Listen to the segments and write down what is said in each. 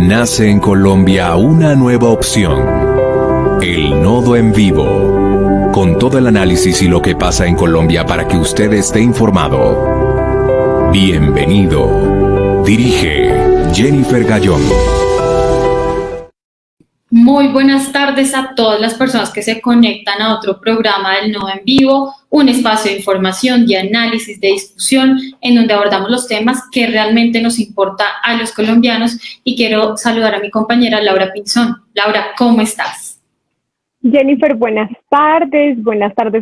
Nace en Colombia una nueva opción, El Nodo en Vivo, con todo el análisis y lo que pasa en Colombia para que usted esté informado. Bienvenido. Dirige Jennifer Gallón. Muy buenas tardes a todas las personas que se conectan a otro programa del Nodo en Vivo, un espacio de información, de análisis, de discusión, en donde abordamos los temas que realmente nos importa a los colombianos. Y quiero saludar a mi compañera Laura Pinzón. Laura, ¿cómo estás? Jennifer, buenas tardes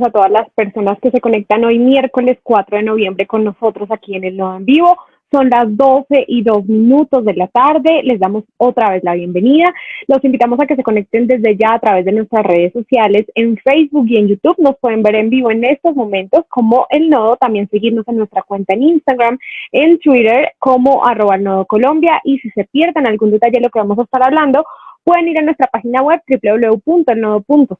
a todas las personas que se conectan hoy miércoles 4 de noviembre con nosotros aquí en el Nodo en Vivo. Son las 12:02 de la tarde, les damos otra vez la bienvenida. Los invitamos a que se conecten desde ya a través de nuestras redes sociales, en Facebook y en YouTube. Nos pueden ver en vivo en estos momentos como El Nodo, también seguirnos en nuestra cuenta en Instagram, en Twitter como @elnodocolombia, y si se pierden algún detalle de lo que vamos a estar hablando, pueden ir a nuestra página web www.elnodo.co.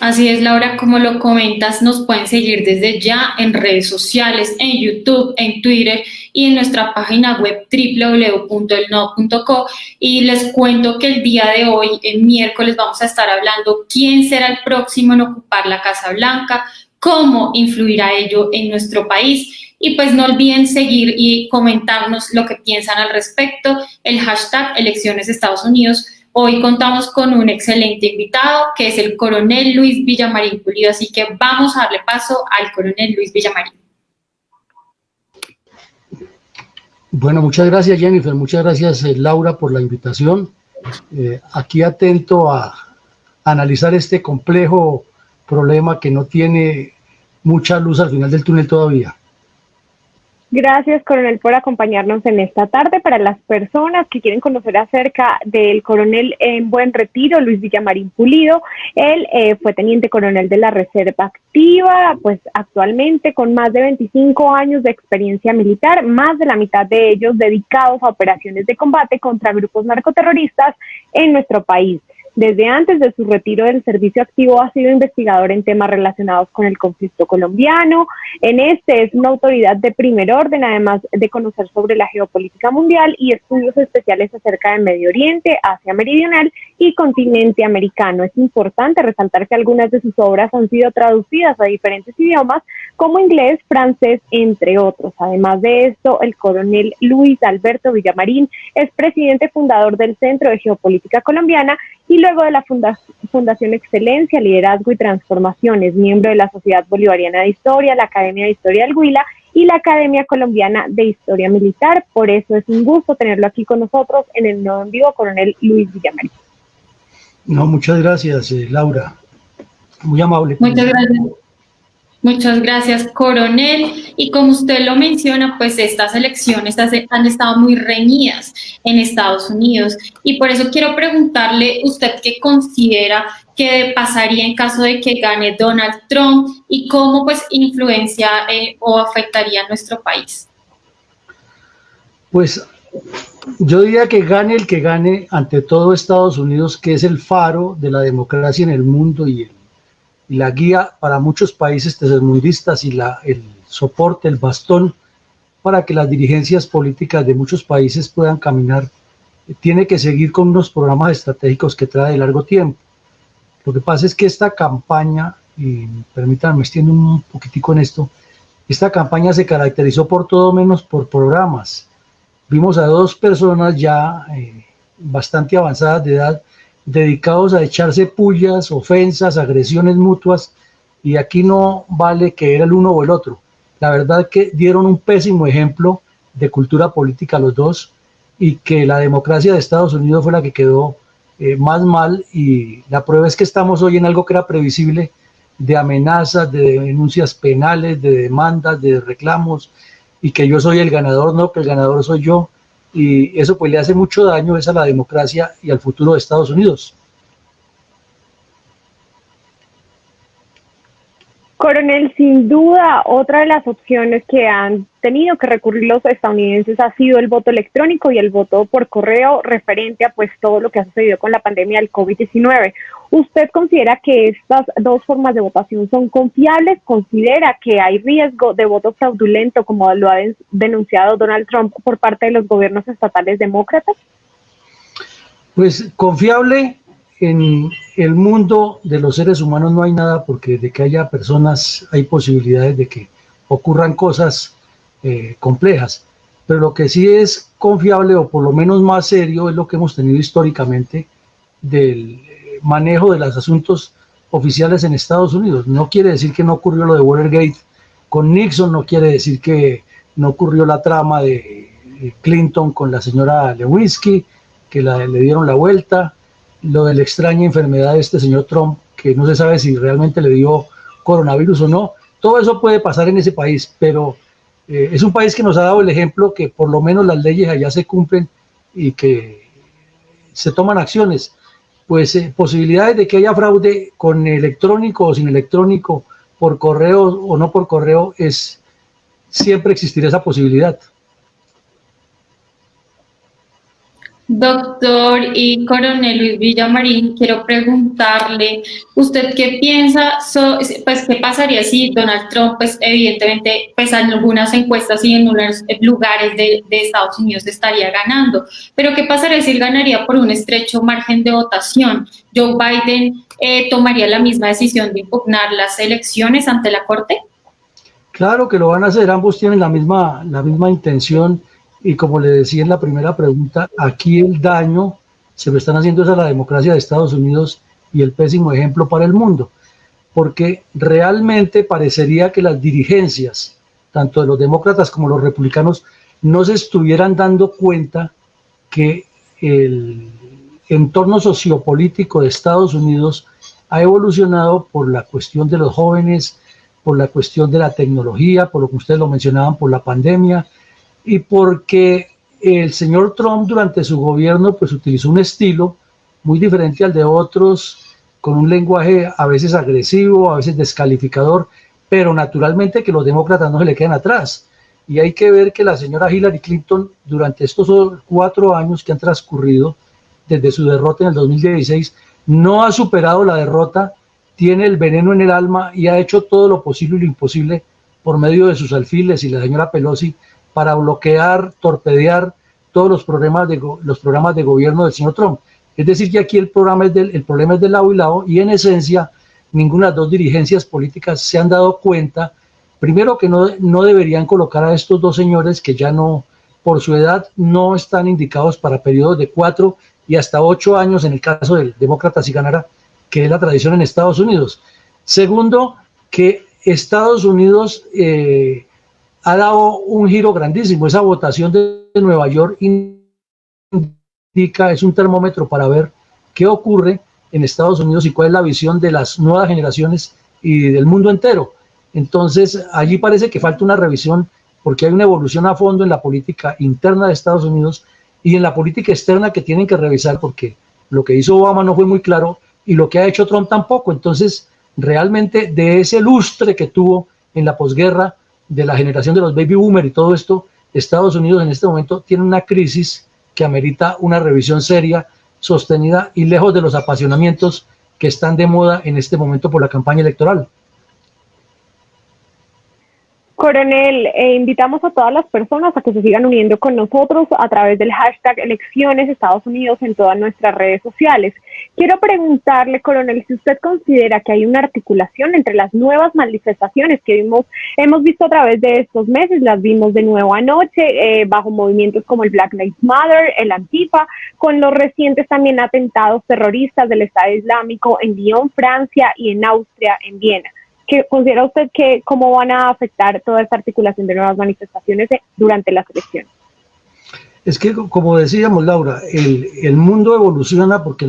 Así es, Laura, como lo comentas, nos pueden seguir desde ya en redes sociales, en YouTube, en Twitter y en nuestra página web www.elnodo.co. Y les cuento que el día de hoy, el miércoles, vamos a estar hablando quién será el próximo en ocupar la Casa Blanca, cómo influirá ello en nuestro país. Y pues no olviden seguir y comentarnos lo que piensan al respecto, el hashtag Elecciones Estados Unidos. Hoy contamos con un excelente invitado, que es el coronel Luis Villamarín Pulido, así que vamos a darle paso al coronel Luis Villamarín. Bueno, muchas gracias Jennifer, muchas gracias Laura por la invitación. Aquí atento a analizar este complejo problema que no tiene mucha luz al final del túnel todavía. Gracias, coronel, por acompañarnos en esta tarde. Para las personas que quieren conocer acerca del coronel en buen retiro, Luis Villamarín Pulido, él fue teniente coronel de la Reserva Activa, pues actualmente con más de 25 años de experiencia militar, más de la mitad de ellos dedicados a operaciones de combate contra grupos narcoterroristas en nuestro país. Desde antes de su retiro del servicio activo ha sido investigador en temas relacionados con el conflicto colombiano. En este es una autoridad de primer orden, además de conocer sobre la geopolítica mundial y estudios especiales acerca de Medio Oriente, Asia Meridional y continente americano. Es importante resaltar que algunas de sus obras han sido traducidas a diferentes idiomas, como inglés, francés, entre otros. Además de esto, el coronel Luis Alberto Villamarín es presidente fundador del Centro de Geopolítica Colombiana y luego de la Fundación Excelencia, Liderazgo y Transformación. Es miembro de la Sociedad Bolivariana de Historia, la Academia de Historia del Huila y la Academia Colombiana de Historia Militar. Por eso es un gusto tenerlo aquí con nosotros en el Nodo en Vivo, coronel Luis Villamarín. No, muchas gracias Laura, muy amable. Muchas gracias. Muchas gracias, coronel. Y como usted lo menciona, pues estas elecciones han estado muy reñidas en Estados Unidos. Y por eso quiero preguntarle, ¿usted qué considera que pasaría en caso de que gane Donald Trump y cómo pues influencia o afectaría a nuestro país? Pues yo diría que gane el que gane, ante todo Estados Unidos, que es el faro de la democracia en el mundo y la guía para muchos países tercermundistas y el soporte, el bastón para que las dirigencias políticas de muchos países puedan caminar, tiene que seguir con unos programas estratégicos que trae de largo tiempo. Lo que pasa es que esta campaña, y permítanme, me extiendo un poquitico en esto, esta campaña se caracterizó por todo menos por programas. Vimos a dos personas ya bastante avanzadas de edad, dedicados a echarse pullas, ofensas, agresiones mutuas, y aquí no vale que era el uno o el otro. La verdad que dieron un pésimo ejemplo de cultura política los dos, y que la democracia de Estados Unidos fue la que quedó más mal, y la prueba es que estamos hoy en algo que era previsible, de amenazas, de denuncias penales, de demandas, de reclamos, y que yo soy el ganador, no, que el ganador soy yo. Y eso pues le hace mucho daño a la democracia y al futuro de Estados Unidos. Coronel, sin duda, otra de las opciones que han tenido que recurrir los estadounidenses ha sido el voto electrónico y el voto por correo referente a pues todo lo que ha sucedido con la pandemia del COVID-19. ¿Usted considera que estas dos formas de votación son confiables? ¿Considera que hay riesgo de voto fraudulento, como lo ha denunciado Donald Trump por parte de los gobiernos estatales demócratas? Pues confiable en el mundo de los seres humanos no hay nada, porque de que haya personas hay posibilidades de que ocurran cosas complejas. Pero lo que sí es confiable, o por lo menos más serio, es lo que hemos tenido históricamente del manejo de los asuntos oficiales en Estados Unidos. No quiere decir que no ocurrió lo de Watergate con Nixon, no quiere decir que no ocurrió la trama de Clinton con la señora Lewinsky, que le dieron la vuelta, lo de la extraña enfermedad de este señor Trump, que no se sabe si realmente le dio coronavirus o no. Todo eso puede pasar en ese país, pero es un país que nos ha dado el ejemplo que por lo menos las leyes allá se cumplen y que se toman acciones. Pues posibilidades de que haya fraude con electrónico o sin electrónico, por correo o no por correo, siempre existirá esa posibilidad. Doctor y coronel Luis Villamarín, quiero preguntarle, ¿usted qué piensa, pues qué pasaría si Donald Trump, pues evidentemente, pues en algunas encuestas y en unos lugares de Estados Unidos estaría ganando, pero qué pasaría si él ganaría por un estrecho margen de votación? ¿Joe Biden tomaría la misma decisión de impugnar las elecciones ante la Corte? Claro que lo van a hacer, ambos tienen la misma intención. Y como le decía en la primera pregunta, aquí el daño se lo están haciendo a la democracia de Estados Unidos y el pésimo ejemplo para el mundo, porque realmente parecería que las dirigencias, tanto de los demócratas como los republicanos, no se estuvieran dando cuenta que el entorno sociopolítico de Estados Unidos ha evolucionado por la cuestión de los jóvenes, por la cuestión de la tecnología, por lo que ustedes lo mencionaban, por la pandemia, y porque el señor Trump durante su gobierno pues utilizó un estilo muy diferente al de otros, con un lenguaje a veces agresivo, a veces descalificador, pero naturalmente que los demócratas no se le quedan atrás. Y hay que ver que la señora Hillary Clinton, durante estos 4 años que han transcurrido desde su derrota en el 2016, no ha superado la derrota, tiene el veneno en el alma y ha hecho todo lo posible y lo imposible por medio de sus alfiles y la señora Pelosi para bloquear, torpedear todos los programas de gobierno del señor Trump. Es decir, que aquí el problema es de lado y lado, y en esencia ninguna de las dos dirigencias políticas se han dado cuenta, primero, que no deberían colocar a estos dos señores que ya no, por su edad, no están indicados para periodos de 4 y hasta 8 años en el caso del demócrata si ganara, que es la tradición en Estados Unidos. Segundo, que Estados Unidos ha dado un giro grandísimo. Esa votación de Nueva York indica, es un termómetro para ver qué ocurre en Estados Unidos y cuál es la visión de las nuevas generaciones y del mundo entero. Entonces, allí parece que falta una revisión, porque hay una evolución a fondo en la política interna de Estados Unidos y en la política externa que tienen que revisar, porque lo que hizo Obama no fue muy claro y lo que ha hecho Trump tampoco. Entonces, realmente de ese lustre que tuvo en la posguerra, de la generación de los baby boomer y todo esto, Estados Unidos en este momento tiene una crisis que amerita una revisión seria, sostenida y lejos de los apasionamientos que están de moda en este momento por la campaña electoral. Coronel, invitamos a todas las personas a que se sigan uniendo con nosotros a través del hashtag Elecciones Estados Unidos en todas nuestras redes sociales. Quiero preguntarle, coronel, si usted considera que hay una articulación entre las nuevas manifestaciones que hemos visto a través de estos meses, las vimos de nuevo anoche, bajo movimientos como el Black Lives Matter, el Antifa, con los recientes también atentados terroristas del Estado Islámico en Lyon, Francia, y en Austria, en Viena. ¿Qué considera usted que cómo van a afectar toda esta articulación de nuevas manifestaciones durante las elecciones? Es que, como decíamos, Laura, el mundo evoluciona porque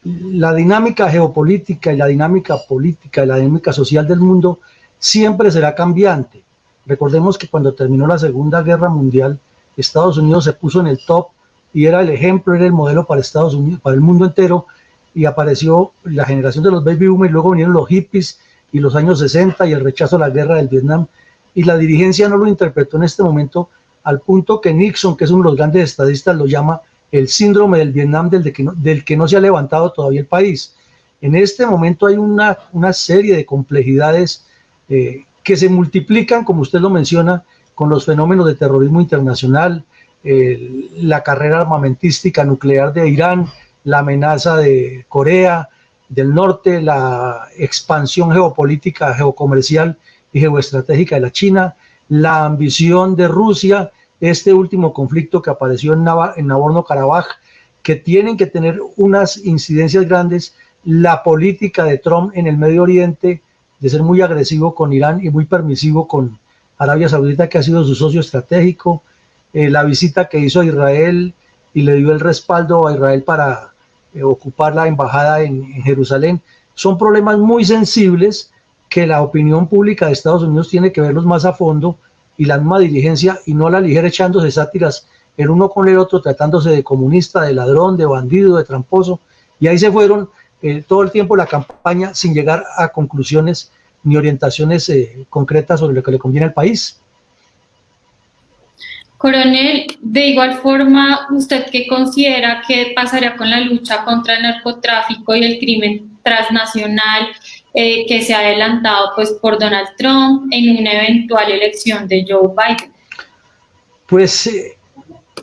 la dinámica geopolítica y la dinámica política y la dinámica social del mundo siempre será cambiante. Recordemos que cuando terminó la Segunda Guerra Mundial, Estados Unidos se puso en el top y era el ejemplo, era el modelo para Estados Unidos, para el mundo entero, y apareció la generación de los baby boomers, y luego vinieron los hippies y los años 60 y el rechazo a la guerra del Vietnam, y la dirigencia no lo interpretó en este momento, al punto que Nixon, que es uno de los grandes estadistas, lo llama el síndrome del Vietnam, del que no se ha levantado todavía el país. En este momento hay una serie de complejidades que se multiplican, como usted lo menciona, con los fenómenos de terrorismo internacional, la carrera armamentística nuclear de Irán, la amenaza de Corea del Norte, la expansión geopolítica, geocomercial y geoestratégica de la China, la ambición de Rusia, este último conflicto que apareció en Nagorno-Karabaj, que tienen que tener unas incidencias grandes, la política de Trump en el Medio Oriente, de ser muy agresivo con Irán y muy permisivo con Arabia Saudita, que ha sido su socio estratégico, la visita que hizo a Israel y le dio el respaldo a Israel para ocupar la embajada en Jerusalén, son problemas muy sensibles que la opinión pública de Estados Unidos tiene que verlos más a fondo, y la misma dirigencia, y no la ligera echándose sátiras el uno con el otro, tratándose de comunista, de ladrón, de bandido, de tramposo, y ahí se fueron todo el tiempo la campaña sin llegar a conclusiones ni orientaciones concretas sobre lo que le conviene al país. Coronel, de igual forma, ¿usted qué considera que pasaría con la lucha contra el narcotráfico y el crimen transnacional que se ha adelantado pues, por Donald Trump en una eventual elección de Joe Biden? Pues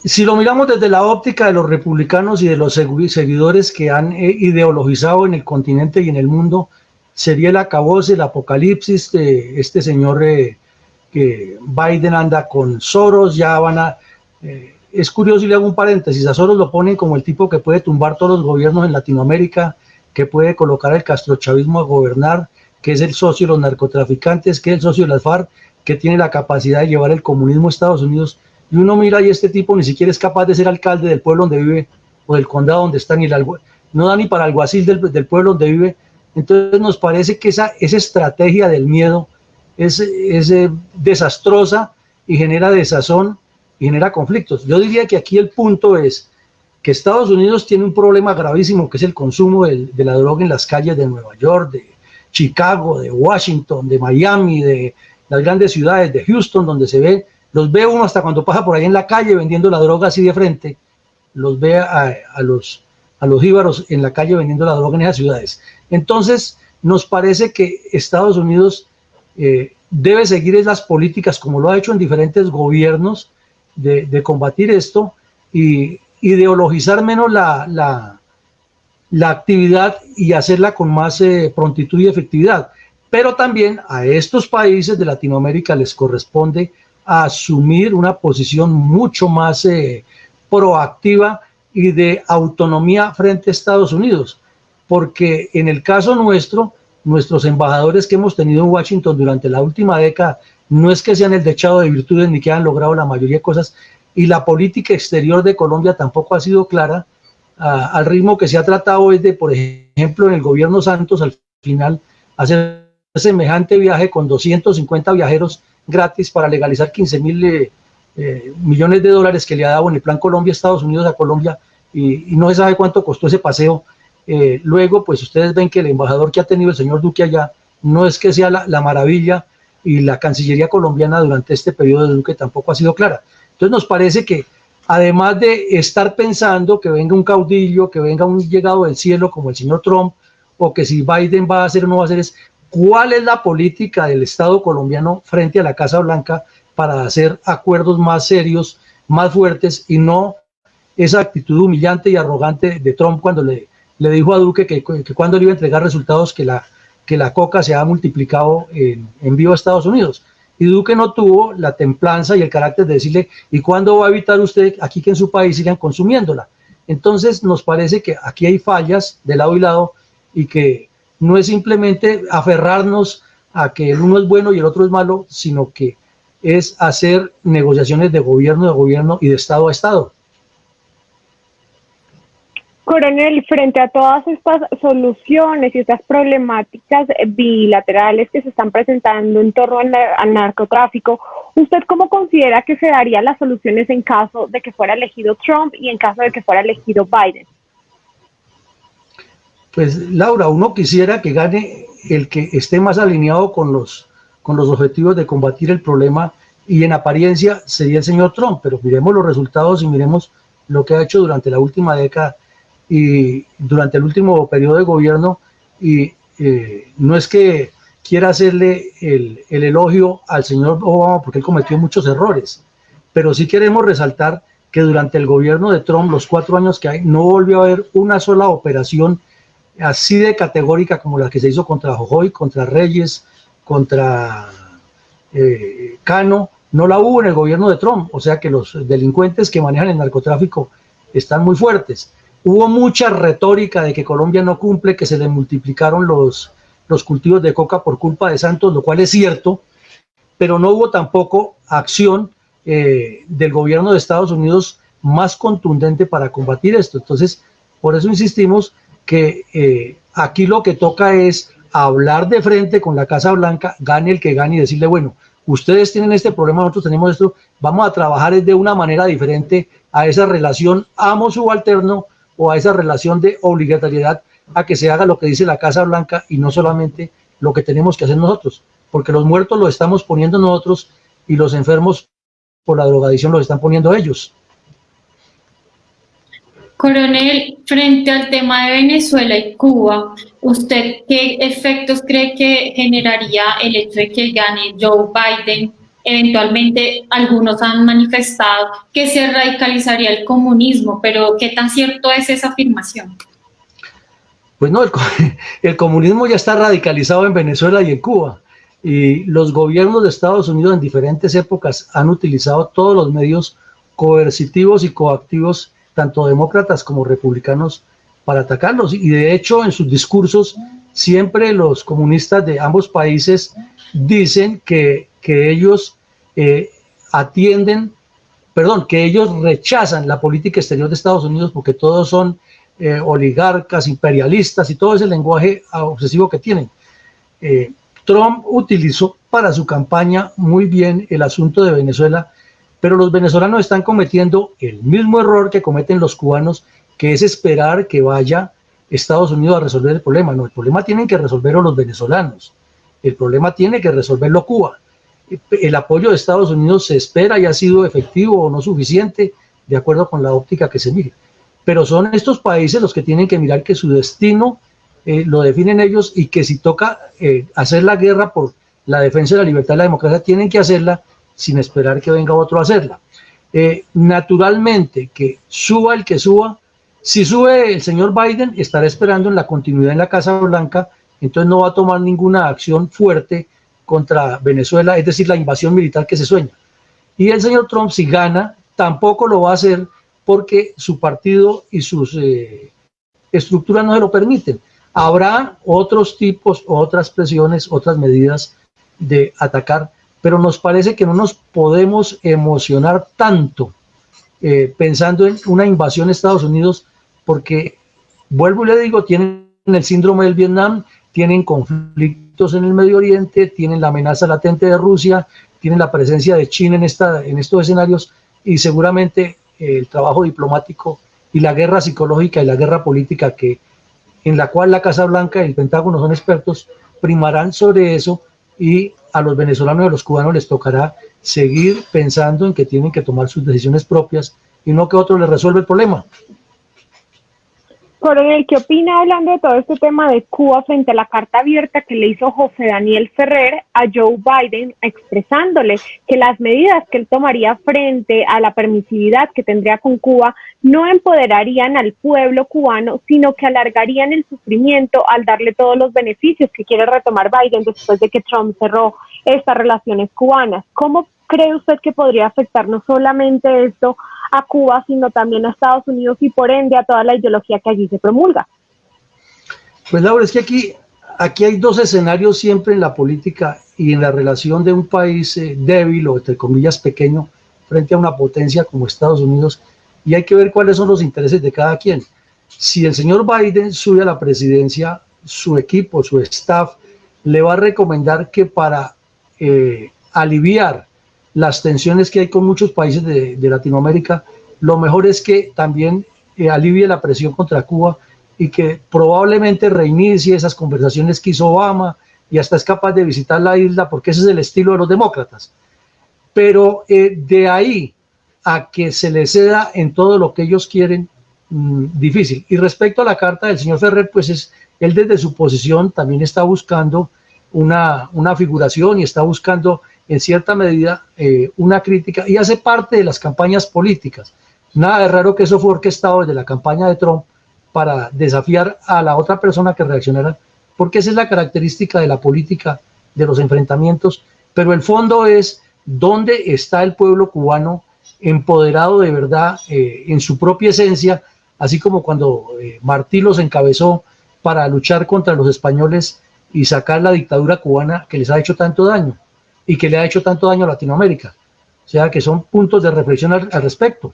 si lo miramos desde la óptica de los republicanos y de los seguidores que han ideologizado en el continente y en el mundo, sería el acabose, el apocalipsis de este señor que Biden anda con Soros. Ya van a... es curioso, y le hago un paréntesis, a Soros lo ponen como el tipo que puede tumbar todos los gobiernos en Latinoamérica, que puede colocar el castrochavismo a gobernar, que es el socio de los narcotraficantes, que es el socio de las FARC, que tiene la capacidad de llevar el comunismo a Estados Unidos. Y uno mira y este tipo ni siquiera es capaz de ser alcalde del pueblo donde vive o del condado donde está, no da ni para alguacil del pueblo donde vive. Entonces nos parece que esa estrategia del miedo es desastrosa y genera desazón y genera conflictos. Yo diría que aquí el punto es que Estados Unidos tiene un problema gravísimo, que es el consumo de la droga en las calles de Nueva York, de Chicago, de Washington, de Miami, de las grandes ciudades, de Houston, donde los ve uno hasta cuando pasa por ahí en la calle vendiendo la droga así de frente, los ve a los jíbaros en la calle vendiendo la droga en esas ciudades. Entonces, nos parece que Estados Unidos debe seguir esas políticas, como lo ha hecho en diferentes gobiernos, de combatir esto y ideologizar menos la actividad y hacerla con más prontitud y efectividad. Pero también a estos países de Latinoamérica les corresponde asumir una posición mucho más proactiva y de autonomía frente a Estados Unidos, porque en el caso nuestro, nuestros embajadores que hemos tenido en Washington durante la última década no es que sean el dechado de virtudes ni que han logrado la mayoría de cosas, y la política exterior de Colombia tampoco ha sido clara. Al ritmo que se ha tratado es de, por ejemplo, en el gobierno Santos, al final hacer semejante viaje con 250 viajeros gratis para legalizar 15.000 millones de dólares que le ha dado en el Plan Colombia Estados Unidos a Colombia, y no se sabe cuánto costó ese paseo. Luego, pues ustedes ven que el embajador que ha tenido el señor Duque allá no es que sea la maravilla, y la Cancillería colombiana durante este periodo de Duque tampoco ha sido clara. Entonces nos parece que además de estar pensando que venga un caudillo, que venga un llegado del cielo como el señor Trump, o que si Biden va a hacer o no va a hacer, es cuál es la política del Estado colombiano frente a la Casa Blanca para hacer acuerdos más serios, más fuertes, y no esa actitud humillante y arrogante de Trump cuando le dijo a Duque que cuando le iba a entregar resultados, que la coca se ha multiplicado en vivo a Estados Unidos. Y Duque no tuvo la templanza y el carácter de decirle, ¿y cuándo va a evitar usted aquí que en su país sigan consumiéndola? Entonces nos parece que aquí hay fallas de lado y lado, y que no es simplemente aferrarnos a que el uno es bueno y el otro es malo, sino que es hacer negociaciones de gobierno y de Estado a Estado. Coronel, frente a todas estas soluciones y estas problemáticas bilaterales que se están presentando en torno al narcotráfico, ¿usted cómo considera que se darían las soluciones en caso de que fuera elegido Trump y en caso de que fuera elegido Biden? Pues Laura, uno quisiera que gane el que esté más alineado con los objetivos de combatir el problema, y en apariencia sería el señor Trump, pero miremos los resultados y miremos lo que ha hecho durante la última década y durante el último periodo de gobierno, y no es que quiera hacerle el elogio al señor Obama porque él cometió muchos errores, pero sí queremos resaltar que durante el gobierno de Trump, los 4 años que hay, no volvió a haber una sola operación así de categórica como la que se hizo contra Jojoy, contra Reyes, contra Cano. No la hubo en el gobierno de Trump, o sea que los delincuentes que manejan el narcotráfico están muy fuertes. Hubo mucha retórica de que Colombia no cumple, que se le multiplicaron los cultivos de coca por culpa de Santos, lo cual es cierto, pero no hubo tampoco acción del gobierno de Estados Unidos más contundente para combatir esto. Entonces, por eso insistimos que aquí lo que toca es hablar de frente con la Casa Blanca, gane el que gane, y decirle, bueno, ustedes tienen este problema, nosotros tenemos esto, vamos a trabajar de una manera diferente a esa relación amo-subalterno o a esa relación de obligatoriedad a que se haga lo que dice la Casa Blanca y no solamente lo que tenemos que hacer nosotros, porque los muertos los estamos poniendo nosotros y los enfermos por la drogadicción los están poniendo ellos. Coronel, frente al tema de Venezuela y Cuba, ¿usted qué efectos cree que generaría el hecho de que gane Joe Biden? Eventualmente, algunos han manifestado que se radicalizaría el comunismo, pero ¿qué tan cierto es esa afirmación? Pues no, el comunismo ya está radicalizado en Venezuela y en Cuba, y los gobiernos de Estados Unidos en diferentes épocas han utilizado todos los medios coercitivos y coactivos, tanto demócratas como republicanos, para atacarlos. Y de hecho, en sus discursos, siempre los comunistas de ambos países dicen que ellos que ellos rechazan la política exterior de Estados Unidos porque todos son oligarcas, imperialistas y todo ese lenguaje obsesivo que tienen. Trump utilizó para su campaña muy bien el asunto de Venezuela, pero los venezolanos están cometiendo el mismo error que cometen los cubanos, que es esperar que vaya Estados Unidos a resolver el problema. No, el problema tienen que resolverlo los venezolanos, el problema tiene que resolverlo Cuba. El apoyo de Estados Unidos se espera y ha sido efectivo o no suficiente, de acuerdo con la óptica que se mire. Pero son estos países los que tienen que mirar que su destino lo definen ellos, y que si toca hacer la guerra por la defensa de la libertad y la democracia, tienen que hacerla sin esperar que venga otro a hacerla. Naturalmente, que suba el que suba, si sube el señor Biden, estará esperando en la continuidad en la Casa Blanca, entonces no va a tomar ninguna acción fuerte contra Venezuela, es decir, la invasión militar que se sueña. Y el señor Trump, si gana, tampoco lo va a hacer porque su partido y sus estructuras no se lo permiten. Habrá otros tipos, otras presiones, otras medidas de atacar, pero nos parece que no nos podemos emocionar tanto pensando en una invasión de Estados Unidos, porque, vuelvo y le digo, tienen el síndrome del Vietnam, tienen conflictos en el Medio Oriente, tienen la amenaza latente de Rusia, tienen la presencia de China en estos escenarios, y seguramente el trabajo diplomático y la guerra psicológica y la guerra política en la cual la Casa Blanca y el Pentágono son expertos, primarán sobre eso, y a los venezolanos y a los cubanos les tocará seguir pensando en que tienen que tomar sus decisiones propias y no que otro les resuelva el problema. Coronel, ¿qué opina, hablando de todo este tema de Cuba, frente a la carta abierta que le hizo José Daniel Ferrer a Joe Biden, expresándole que las medidas que él tomaría frente a la permisividad que tendría con Cuba no empoderarían al pueblo cubano, sino que alargarían el sufrimiento al darle todos los beneficios que quiere retomar Biden después de que Trump cerró estas relaciones cubanas? ¿Cómo cree usted que podría afectar no solamente esto a Cuba, sino también a Estados Unidos y por ende a toda la ideología que allí se promulga? Pues Laura, es que aquí hay dos escenarios siempre en la política y en la relación de un país débil o entre comillas pequeño frente a una potencia como Estados Unidos, y hay que ver cuáles son los intereses de cada quien. Si el señor Biden sube a la presidencia, su equipo, su staff, le va a recomendar que para aliviar las tensiones que hay con muchos países de Latinoamérica, lo mejor es que también alivie la presión contra Cuba y que probablemente reinicie esas conversaciones que hizo Obama y hasta es capaz de visitar la isla, porque ese es el estilo de los demócratas. Pero de ahí a que se les ceda en todo lo que ellos quieren, difícil. Y respecto a la carta del señor Ferrer, pues él desde su posición también está buscando una figuración y está buscando en cierta medida una crítica, y hace parte de las campañas políticas. Nada de raro que eso fue orquestado desde la campaña de Trump para desafiar a la otra persona que reaccionara, porque esa es la característica de la política, de los enfrentamientos, pero el fondo es dónde está el pueblo cubano empoderado de verdad en su propia esencia, así como cuando Martí los encabezó para luchar contra los españoles y sacar la dictadura cubana que les ha hecho tanto daño y que le ha hecho tanto daño a Latinoamérica. O sea que son puntos de reflexión al respecto.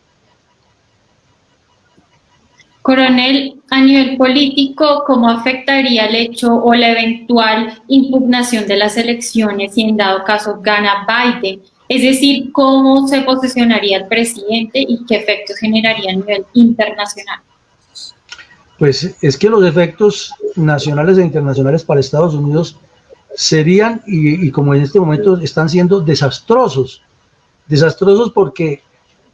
Coronel, a nivel político, ¿cómo afectaría el hecho o la eventual impugnación de las elecciones si en dado caso gana Biden? Es decir, ¿cómo se posicionaría el presidente y qué efectos generaría a nivel internacional? Pues es que los efectos nacionales e internacionales para Estados Unidos serían, y como en este momento están siendo desastrosos porque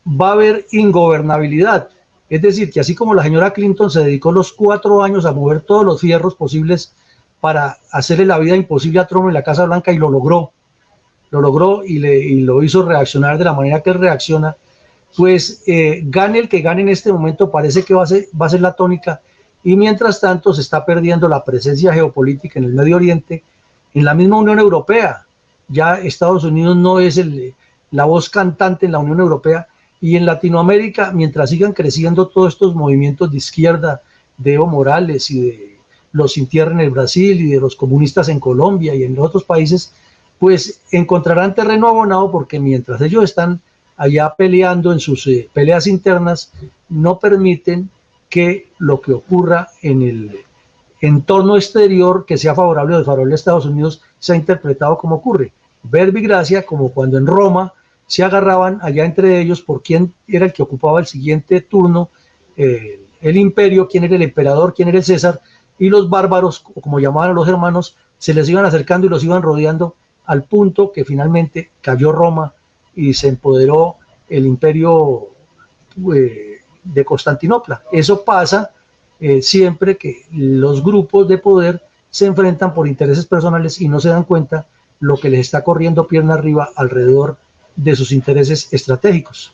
va a haber ingobernabilidad. Es decir, que así como la señora Clinton se dedicó los 4 años a mover todos los fierros posibles para hacerle la vida imposible a Trump en la Casa Blanca y lo logró y lo hizo reaccionar de la manera que él reacciona, pues gane el que gane en este momento, parece que va a ser la tónica, y mientras tanto se está perdiendo la presencia geopolítica en el Medio Oriente, en la misma Unión Europea. Ya Estados Unidos no es la voz cantante en la Unión Europea, y en Latinoamérica, mientras sigan creciendo todos estos movimientos de izquierda, de Evo Morales y de los Sin Tierra en el Brasil y de los comunistas en Colombia y en los otros países, pues encontrarán terreno abonado, porque mientras ellos están allá peleando en sus peleas internas, no permiten que lo que ocurra en el entorno exterior que sea favorable o desfavorable a Estados Unidos sea interpretado como ocurre. Verbi gracia, como cuando en Roma se agarraban allá entre ellos por quién era el que ocupaba el siguiente turno, el imperio, quién era el emperador, quién era el César, y los bárbaros, o como llamaban a los hermanos, se les iban acercando y los iban rodeando, al punto que finalmente cayó Roma y se empoderó el imperio de Constantinopla. Eso pasa siempre que los grupos de poder se enfrentan por intereses personales y no se dan cuenta lo que les está corriendo pierna arriba alrededor de sus intereses estratégicos.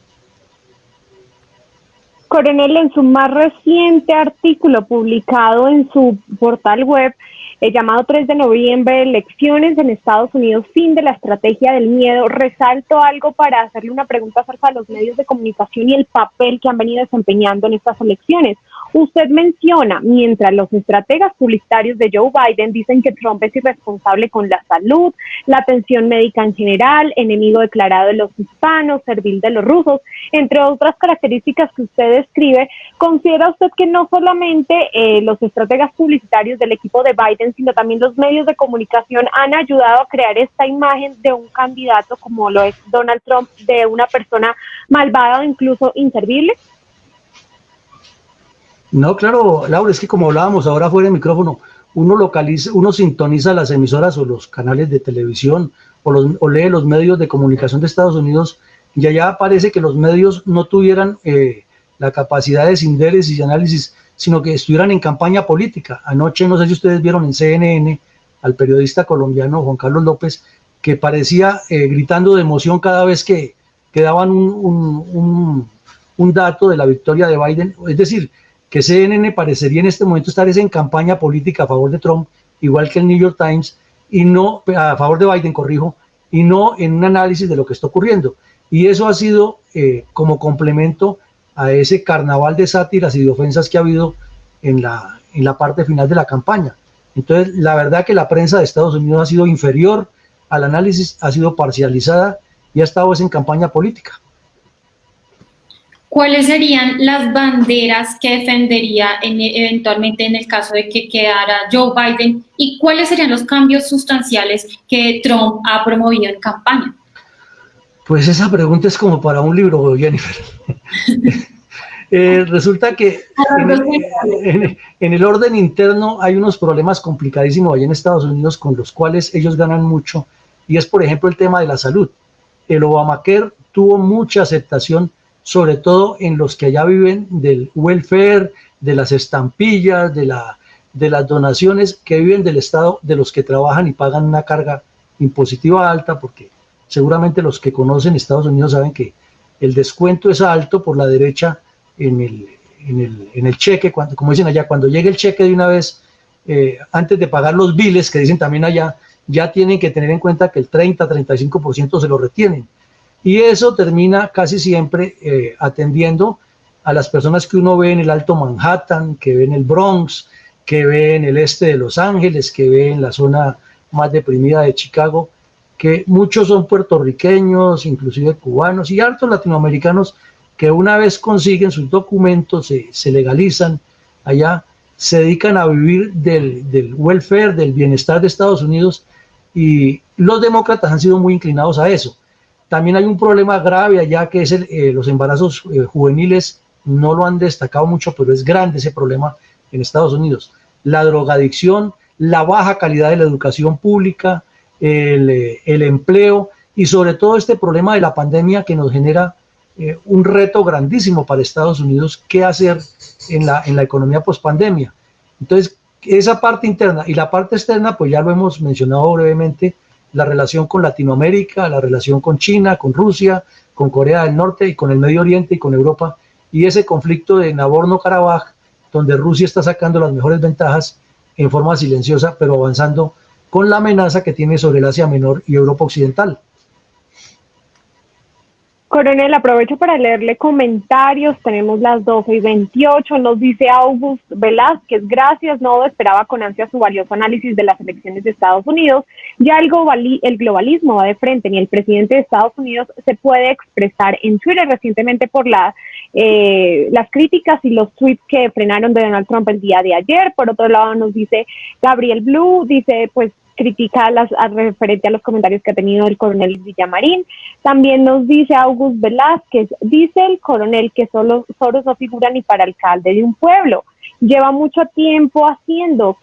Coronel, en su más reciente artículo publicado en su portal web, llamado 3 de noviembre, elecciones en Estados Unidos, fin de la estrategia del miedo, resalto algo para hacerle una pregunta acerca de los medios de comunicación y el papel que han venido desempeñando en estas elecciones. Usted menciona, mientras los estrategas publicitarios de Joe Biden dicen que Trump es irresponsable con la salud, la atención médica en general, enemigo declarado de los hispanos, servil de los rusos, entre otras características que usted describe, ¿considera usted que no solamente los estrategas publicitarios del equipo de Biden, sino también los medios de comunicación han ayudado a crear esta imagen de un candidato como lo es Donald Trump, de una persona malvada o incluso inservible? No, claro, Laura, es que como hablábamos ahora fuera del micrófono, uno sintoniza las emisoras o los canales de televisión o lee los medios de comunicación de Estados Unidos, y allá parece que los medios no tuvieran la capacidad de síntesis y análisis, sino que estuvieran en campaña política. Anoche, no sé si ustedes vieron en CNN al periodista colombiano Juan Carlos López, que parecía gritando de emoción cada vez que daban un dato de la victoria de Biden. Es decir, que CNN parecería en este momento estar en campaña política a favor de Trump, igual que el New York Times, y no a favor de Biden, corrijo, y no en un análisis de lo que está ocurriendo. Y eso ha sido como complemento a ese carnaval de sátiras y de ofensas que ha habido en la parte final de la campaña. Entonces, la verdad que la prensa de Estados Unidos ha sido inferior al análisis, ha sido parcializada y ha estado en campaña política. ¿Cuáles serían las banderas que defendería eventualmente en el caso de que quedara Joe Biden? ¿Y cuáles serían los cambios sustanciales que Trump ha promovido en campaña? Pues esa pregunta es como para un libro, Jennifer. Resulta que en el orden interno hay unos problemas complicadísimos allá en Estados Unidos con los cuales ellos ganan mucho, y es, por ejemplo, el tema de la salud. El Obamacare tuvo mucha aceptación, sobre todo en los que allá viven del welfare, de las estampillas, de las donaciones que viven del Estado, de los que trabajan y pagan una carga impositiva alta, porque seguramente los que conocen Estados Unidos saben que el descuento es alto por la derecha en el cheque, como dicen allá, cuando llegue el cheque de una vez, antes de pagar los biles, que dicen también allá, ya tienen que tener en cuenta que el 30-35% se lo retienen. Y eso termina casi siempre atendiendo a las personas que uno ve en el Alto Manhattan, que ve en el Bronx, que ve en el este de Los Ángeles, que ve en la zona más deprimida de Chicago, que muchos son puertorriqueños, inclusive cubanos y hartos latinoamericanos que una vez consiguen sus documentos, se legalizan allá, se dedican a vivir del welfare, del bienestar de Estados Unidos, y los demócratas han sido muy inclinados a eso. También hay un problema grave allá que es los embarazos juveniles, no lo han destacado mucho, pero es grande ese problema en Estados Unidos. La drogadicción, la baja calidad de la educación pública, el empleo y sobre todo este problema de la pandemia que nos genera un reto grandísimo para Estados Unidos, qué hacer en la economía pospandemia. Entonces, esa parte interna y la parte externa, pues ya lo hemos mencionado brevemente, la relación con Latinoamérica, la relación con China, con Rusia, con Corea del Norte y con el Medio Oriente y con Europa, y ese conflicto de Nagorno-Karabaj, donde Rusia está sacando las mejores ventajas en forma silenciosa, pero avanzando con la amenaza que tiene sobre el Asia Menor y Europa Occidental. Coronel, aprovecho para leerle comentarios. Tenemos las 12:28. Nos dice August Velázquez: gracias, no esperaba con ansia su valioso análisis de las elecciones de Estados Unidos. Ya el globalismo va de frente, ni el presidente de Estados Unidos se puede expresar en Twitter recientemente por las críticas y los tweets que frenaron de Donald Trump el día de ayer. Por otro lado, nos dice Gabriel Blue, dice, pues, critica referente a los comentarios que ha tenido el coronel Villamarín. También nos dice August Velázquez: dice el coronel que Soros no figura ni para alcalde de un pueblo. Lleva mucho tiempo haciendo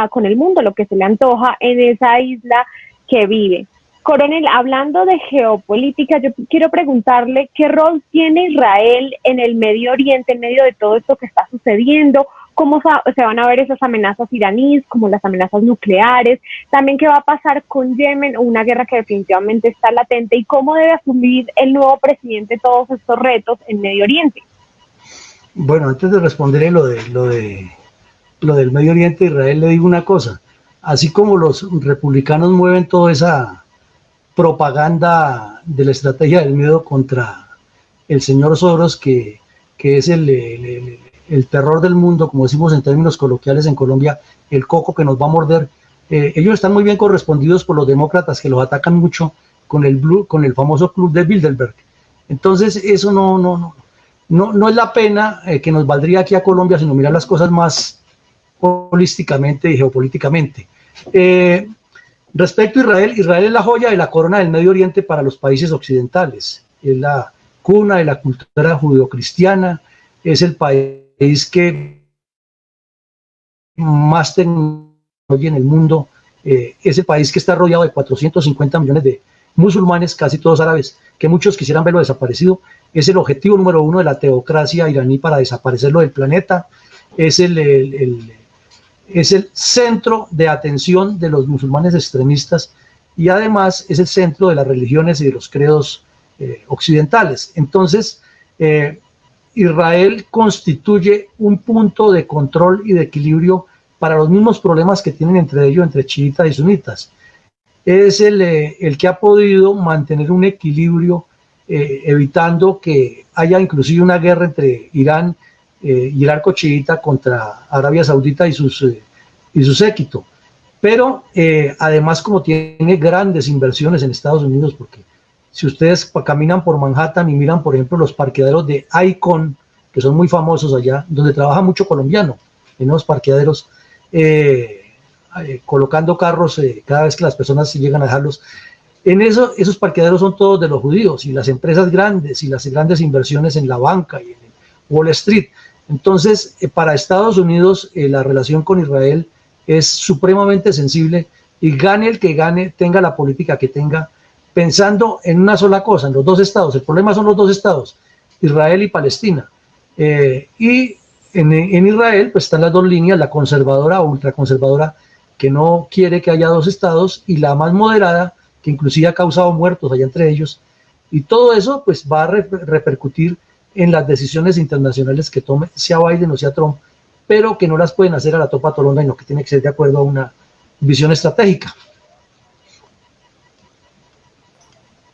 con el mundo lo que se le antoja en esa isla que vive. Coronel, hablando de geopolítica, yo quiero preguntarle qué rol tiene Israel en el Medio Oriente, en medio de todo esto que está sucediendo. ¿Cómo se van a ver esas amenazas iraníes, como las amenazas nucleares? También, ¿qué va a pasar con Yemen, una guerra que definitivamente está latente? ¿Y cómo debe asumir el nuevo presidente todos estos retos en Medio Oriente? Bueno, antes de responderle lo del Medio Oriente, Israel, le digo una cosa. Así como los republicanos mueven toda esa propaganda de la estrategia del miedo contra el señor Soros, que es el terror del mundo, como decimos en términos coloquiales en Colombia, el coco que nos va a morder. Ellos están muy bien correspondidos por los demócratas, que los atacan mucho con el famoso club de Bilderberg. Entonces, eso no es la pena que nos valdría aquí a Colombia, sino mirar las cosas más holísticamente y geopolíticamente. Respecto a Israel, Israel es la joya de la corona del Medio Oriente para los países occidentales. Es la cuna de la cultura judeocristiana, es el país que más tecnología en el mundo, es el país que está rodeado de 450 millones de musulmanes, casi todos árabes, que muchos quisieran verlo desaparecido. Es el objetivo número uno de la teocracia iraní para desaparecerlo del planeta. Es el centro de atención de los musulmanes extremistas y además es el centro de las religiones y de los credos occidentales. Entonces, Israel constituye un punto de control y de equilibrio para los mismos problemas que tienen entre ellos, entre chiitas y sunitas. Es el que ha podido mantener un equilibrio, evitando que haya inclusive una guerra entre Irán y el arco chiita contra Arabia Saudita y su séquito. Pero además, como tiene grandes inversiones en Estados Unidos, porque si ustedes caminan por Manhattan y miran, por ejemplo, los parqueaderos de Icon, que son muy famosos allá, donde trabaja mucho colombiano en los parqueaderos, colocando carros cada vez que las personas llegan a dejarlos. Esos parqueaderos son todos de los judíos, y las empresas grandes y las grandes inversiones en la banca y en Wall Street. Entonces, para Estados Unidos, la relación con Israel es supremamente sensible, y gane el que gane, tenga la política que tenga, pensando en una sola cosa, en los dos estados. El problema son los dos estados, Israel y Palestina. Y en Israel pues están las dos líneas, la conservadora o ultraconservadora, que no quiere que haya dos estados, y la más moderada, que inclusive ha causado muertos allá entre ellos, Y todo eso pues va a repercutir en las decisiones internacionales que tome, sea Biden o sea Trump, pero que no las pueden hacer a la topa tolonga, sino que tiene que ser de acuerdo a una visión estratégica.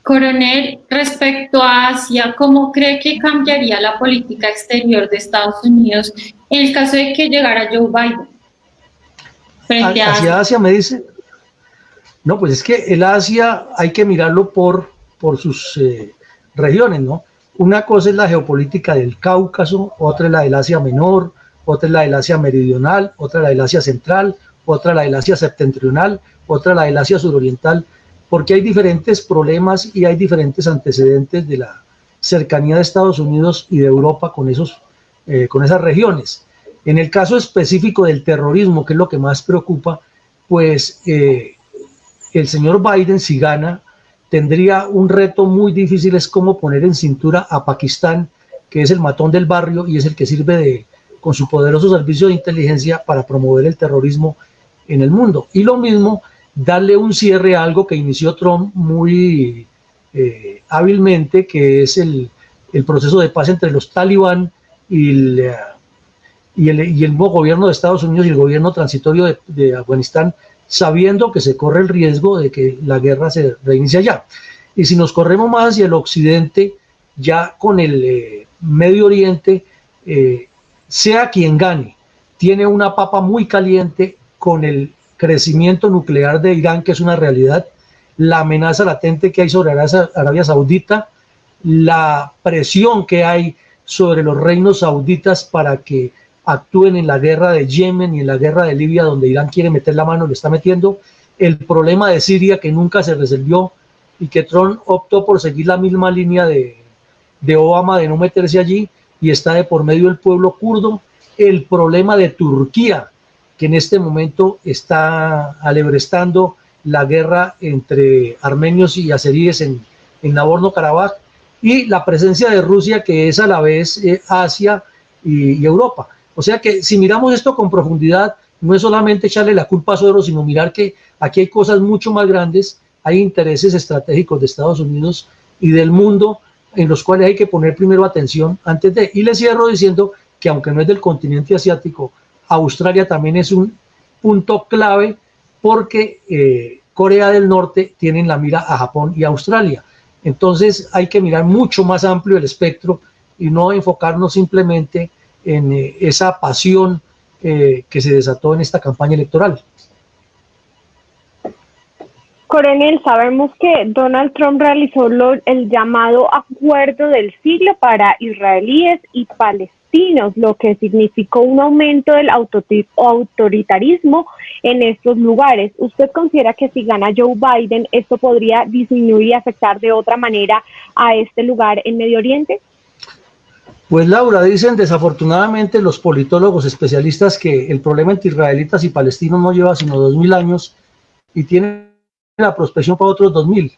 Coronel, respecto a Asia, ¿cómo cree que cambiaría la política exterior de Estados Unidos en el caso de que llegara Joe Biden? Frente a Hacia Asia me dice, no, pues es que el Asia hay que mirarlo por sus regiones, ¿no? Una cosa es la geopolítica del Cáucaso, otra es la del Asia Menor, otra es la del Asia Meridional, otra la del Asia Central, otra la del Asia Septentrional, otra la del Asia Suroriental, porque hay diferentes problemas y hay diferentes antecedentes de la cercanía de Estados Unidos y de Europa con esas regiones. En el caso específico del terrorismo, que es lo que más preocupa, pues el señor Biden, si gana, tendría un reto muy difícil, es cómo poner en cintura a Pakistán, que es el matón del barrio y es el que sirve con su poderoso servicio de inteligencia para promover el terrorismo en el mundo. Y lo mismo, darle un cierre a algo que inició Trump muy hábilmente, que es el proceso de paz entre los talibán y el nuevo gobierno de Estados Unidos y el gobierno transitorio de Afganistán, sabiendo que se corre el riesgo de que la guerra se reinicie allá. Y si nos corremos más hacia el occidente, ya con el Medio Oriente, sea quien gane, tiene una papa muy caliente con el crecimiento nuclear de Irán, que es una realidad, la amenaza latente que hay sobre Arabia Saudita, la presión que hay sobre los reinos sauditas para que actúen en la guerra de Yemen y en la guerra de Libia, donde Irán quiere meter la mano, le está metiendo, el problema de Siria que nunca se resolvió y que Trump optó por seguir la misma línea de Obama de no meterse allí, y está de por medio el pueblo kurdo, el problema de Turquía, que en este momento está alebrestando la guerra entre armenios y azeríes en Nagorno-Karabaj, y la presencia de Rusia, que es a la vez Asia y Europa. O sea que si miramos esto con profundidad, no es solamente echarle la culpa a Soros, sino mirar que aquí hay cosas mucho más grandes, hay intereses estratégicos de Estados Unidos y del mundo en los cuales hay que poner primero atención antes de. Y le cierro diciendo que aunque no es del continente asiático, Australia también es un punto clave porque Corea del Norte tiene en la mira a Japón y Australia. Entonces hay que mirar mucho más amplio el espectro y no enfocarnos simplemente en esa pasión que se desató en esta campaña electoral. Coronel, sabemos que Donald Trump realizó el llamado acuerdo del siglo para israelíes y palestinos, lo que significó un aumento del autoritarismo en estos lugares. ¿Usted considera que si gana Joe Biden, esto podría disminuir y afectar de otra manera a este lugar en Medio Oriente? Pues Laura, dicen desafortunadamente los politólogos especialistas que el problema entre israelitas y palestinos no lleva sino 2000 años y tiene la prospección para otros 2000.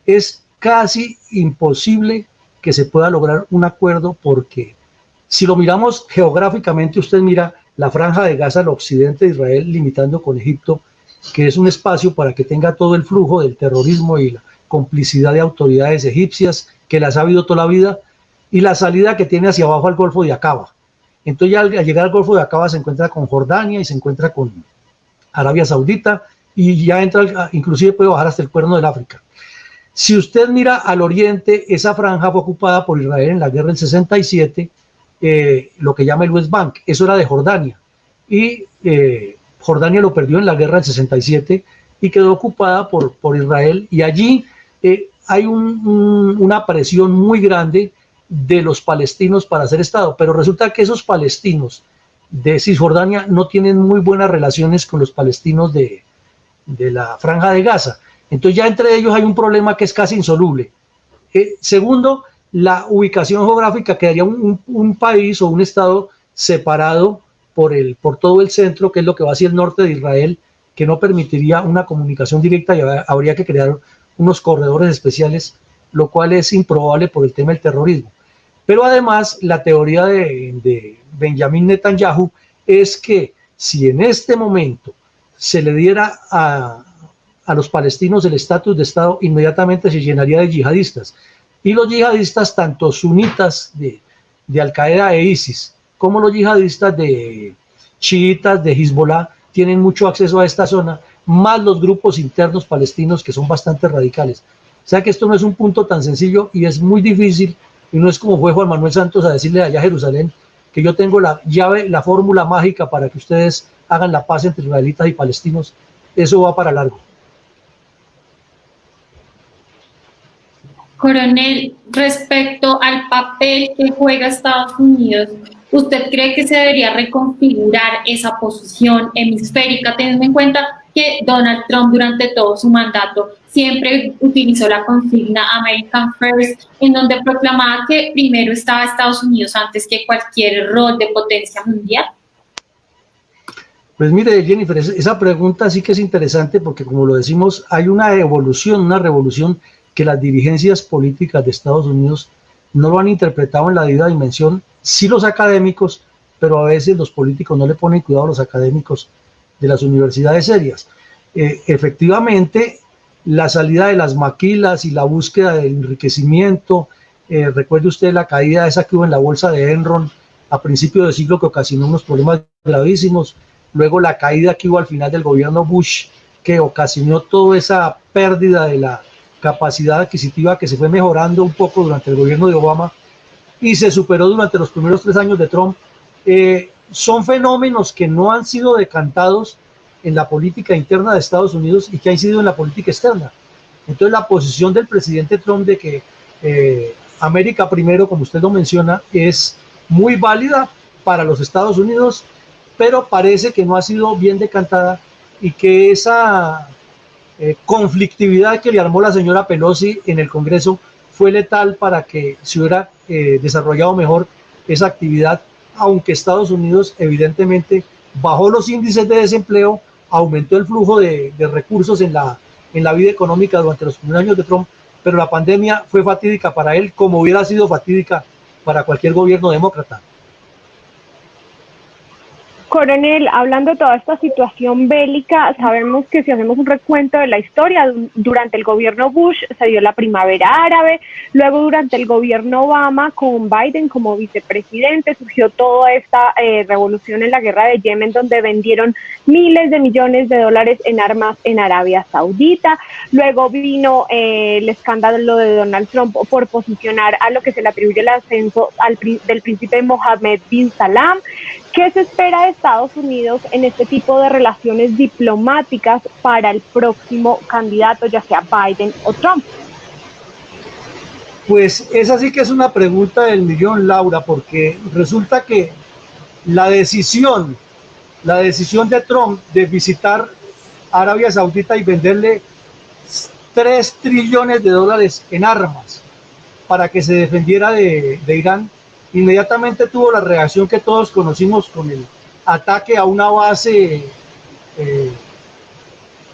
Es casi imposible que se pueda lograr un acuerdo porque si lo miramos geográficamente, usted mira la franja de Gaza al occidente de Israel limitando con Egipto, que es un espacio para que tenga todo el flujo del terrorismo y la complicidad de autoridades egipcias que las ha habido toda la vida, y la salida que tiene hacia abajo al Golfo de Aqaba. Entonces ya al llegar al Golfo de Aqaba se encuentra con Jordania y se encuentra con Arabia Saudita y ya entra, inclusive puede bajar hasta el Cuerno del África. Si usted mira al oriente, esa franja fue ocupada por Israel en la guerra del 67, lo que llama el West Bank, eso era de Jordania, y Jordania lo perdió en la guerra del 67 y quedó ocupada por Israel, y allí hay una presión muy grande de los palestinos para hacer Estado, pero resulta que esos palestinos de Cisjordania no tienen muy buenas relaciones con los palestinos de la Franja de Gaza, entonces ya entre ellos hay un problema que es casi insoluble. Segundo, la ubicación geográfica, quedaría un país o un Estado separado por todo el centro, que es lo que va hacia el norte de Israel, que no permitiría una comunicación directa y habría que crear unos corredores especiales, lo cual es improbable por el tema del terrorismo. Pero además, la teoría de Benjamín Netanyahu es que si en este momento se le diera a los palestinos el estatus de Estado, inmediatamente se llenaría de yihadistas. Y los yihadistas, tanto sunitas de Al-Qaeda e ISIS, como los yihadistas de chiitas de Hezbollah, tienen mucho acceso a esta zona, más los grupos internos palestinos que son bastante radicales. O sea que esto no es un punto tan sencillo y es muy difícil, y no es como fue Juan Manuel Santos a decirle allá a Jerusalén que yo tengo la llave, la fórmula mágica para que ustedes hagan la paz entre israelitas y palestinos. Eso va para largo. Coronel, respecto al papel que juega Estados Unidos, ¿usted cree que se debería reconfigurar esa posición hemisférica, teniendo en cuenta que Donald Trump durante todo su mandato siempre utilizó la consigna American First, en donde proclamaba que primero estaba Estados Unidos antes que cualquier rol de potencia mundial? Pues mire, Jennifer, esa pregunta sí que es interesante porque, como lo decimos, hay una evolución, una revolución que las dirigencias políticas de Estados Unidos no lo han interpretado en la debida dimensión, sí los académicos, pero a veces los políticos no le ponen cuidado a los académicos de las universidades serias. Efectivamente, la salida de las maquilas y la búsqueda del enriquecimiento, recuerde usted la caída esa que hubo en la bolsa de Enron a principios del siglo que ocasionó unos problemas gravísimos, luego la caída que hubo al final del gobierno Bush que ocasionó toda esa pérdida de la capacidad adquisitiva que se fue mejorando un poco durante el gobierno de Obama y se superó durante los primeros 3 años de Trump, son fenómenos que no han sido decantados en la política interna de Estados Unidos y que han sido en la política externa. Entonces la posición del presidente Trump de que América primero, como usted lo menciona, es muy válida para los Estados Unidos, pero parece que no ha sido bien decantada y que esa conflictividad que le armó la señora Pelosi en el Congreso fue letal para que se hubiera desarrollado mejor esa actividad, aunque Estados Unidos evidentemente bajó los índices de desempleo, aumentó el flujo de recursos en la vida económica durante los primeros años de Trump, pero la pandemia fue fatídica para él como hubiera sido fatídica para cualquier gobierno demócrata. Coronel, hablando de toda esta situación bélica, sabemos que si hacemos un recuento de la historia, durante el gobierno Bush se dio la primavera árabe, luego durante el gobierno Obama con Biden como vicepresidente surgió toda esta revolución en la guerra de Yemen, donde vendieron miles de millones de dólares en armas en Arabia Saudita. Luego vino el escándalo de Donald Trump por posicionar a lo que se le atribuye el ascenso del príncipe Mohammed bin Salman. ¿Qué se espera de Estados Unidos en este tipo de relaciones diplomáticas para el próximo candidato, ya sea Biden o Trump? Pues esa sí que es una pregunta del millón, Laura, porque resulta que la decisión de Trump de visitar Arabia Saudita y venderle 3 trillones de dólares en armas para que se defendiera de Irán, inmediatamente tuvo la reacción que todos conocimos con el ataque a una base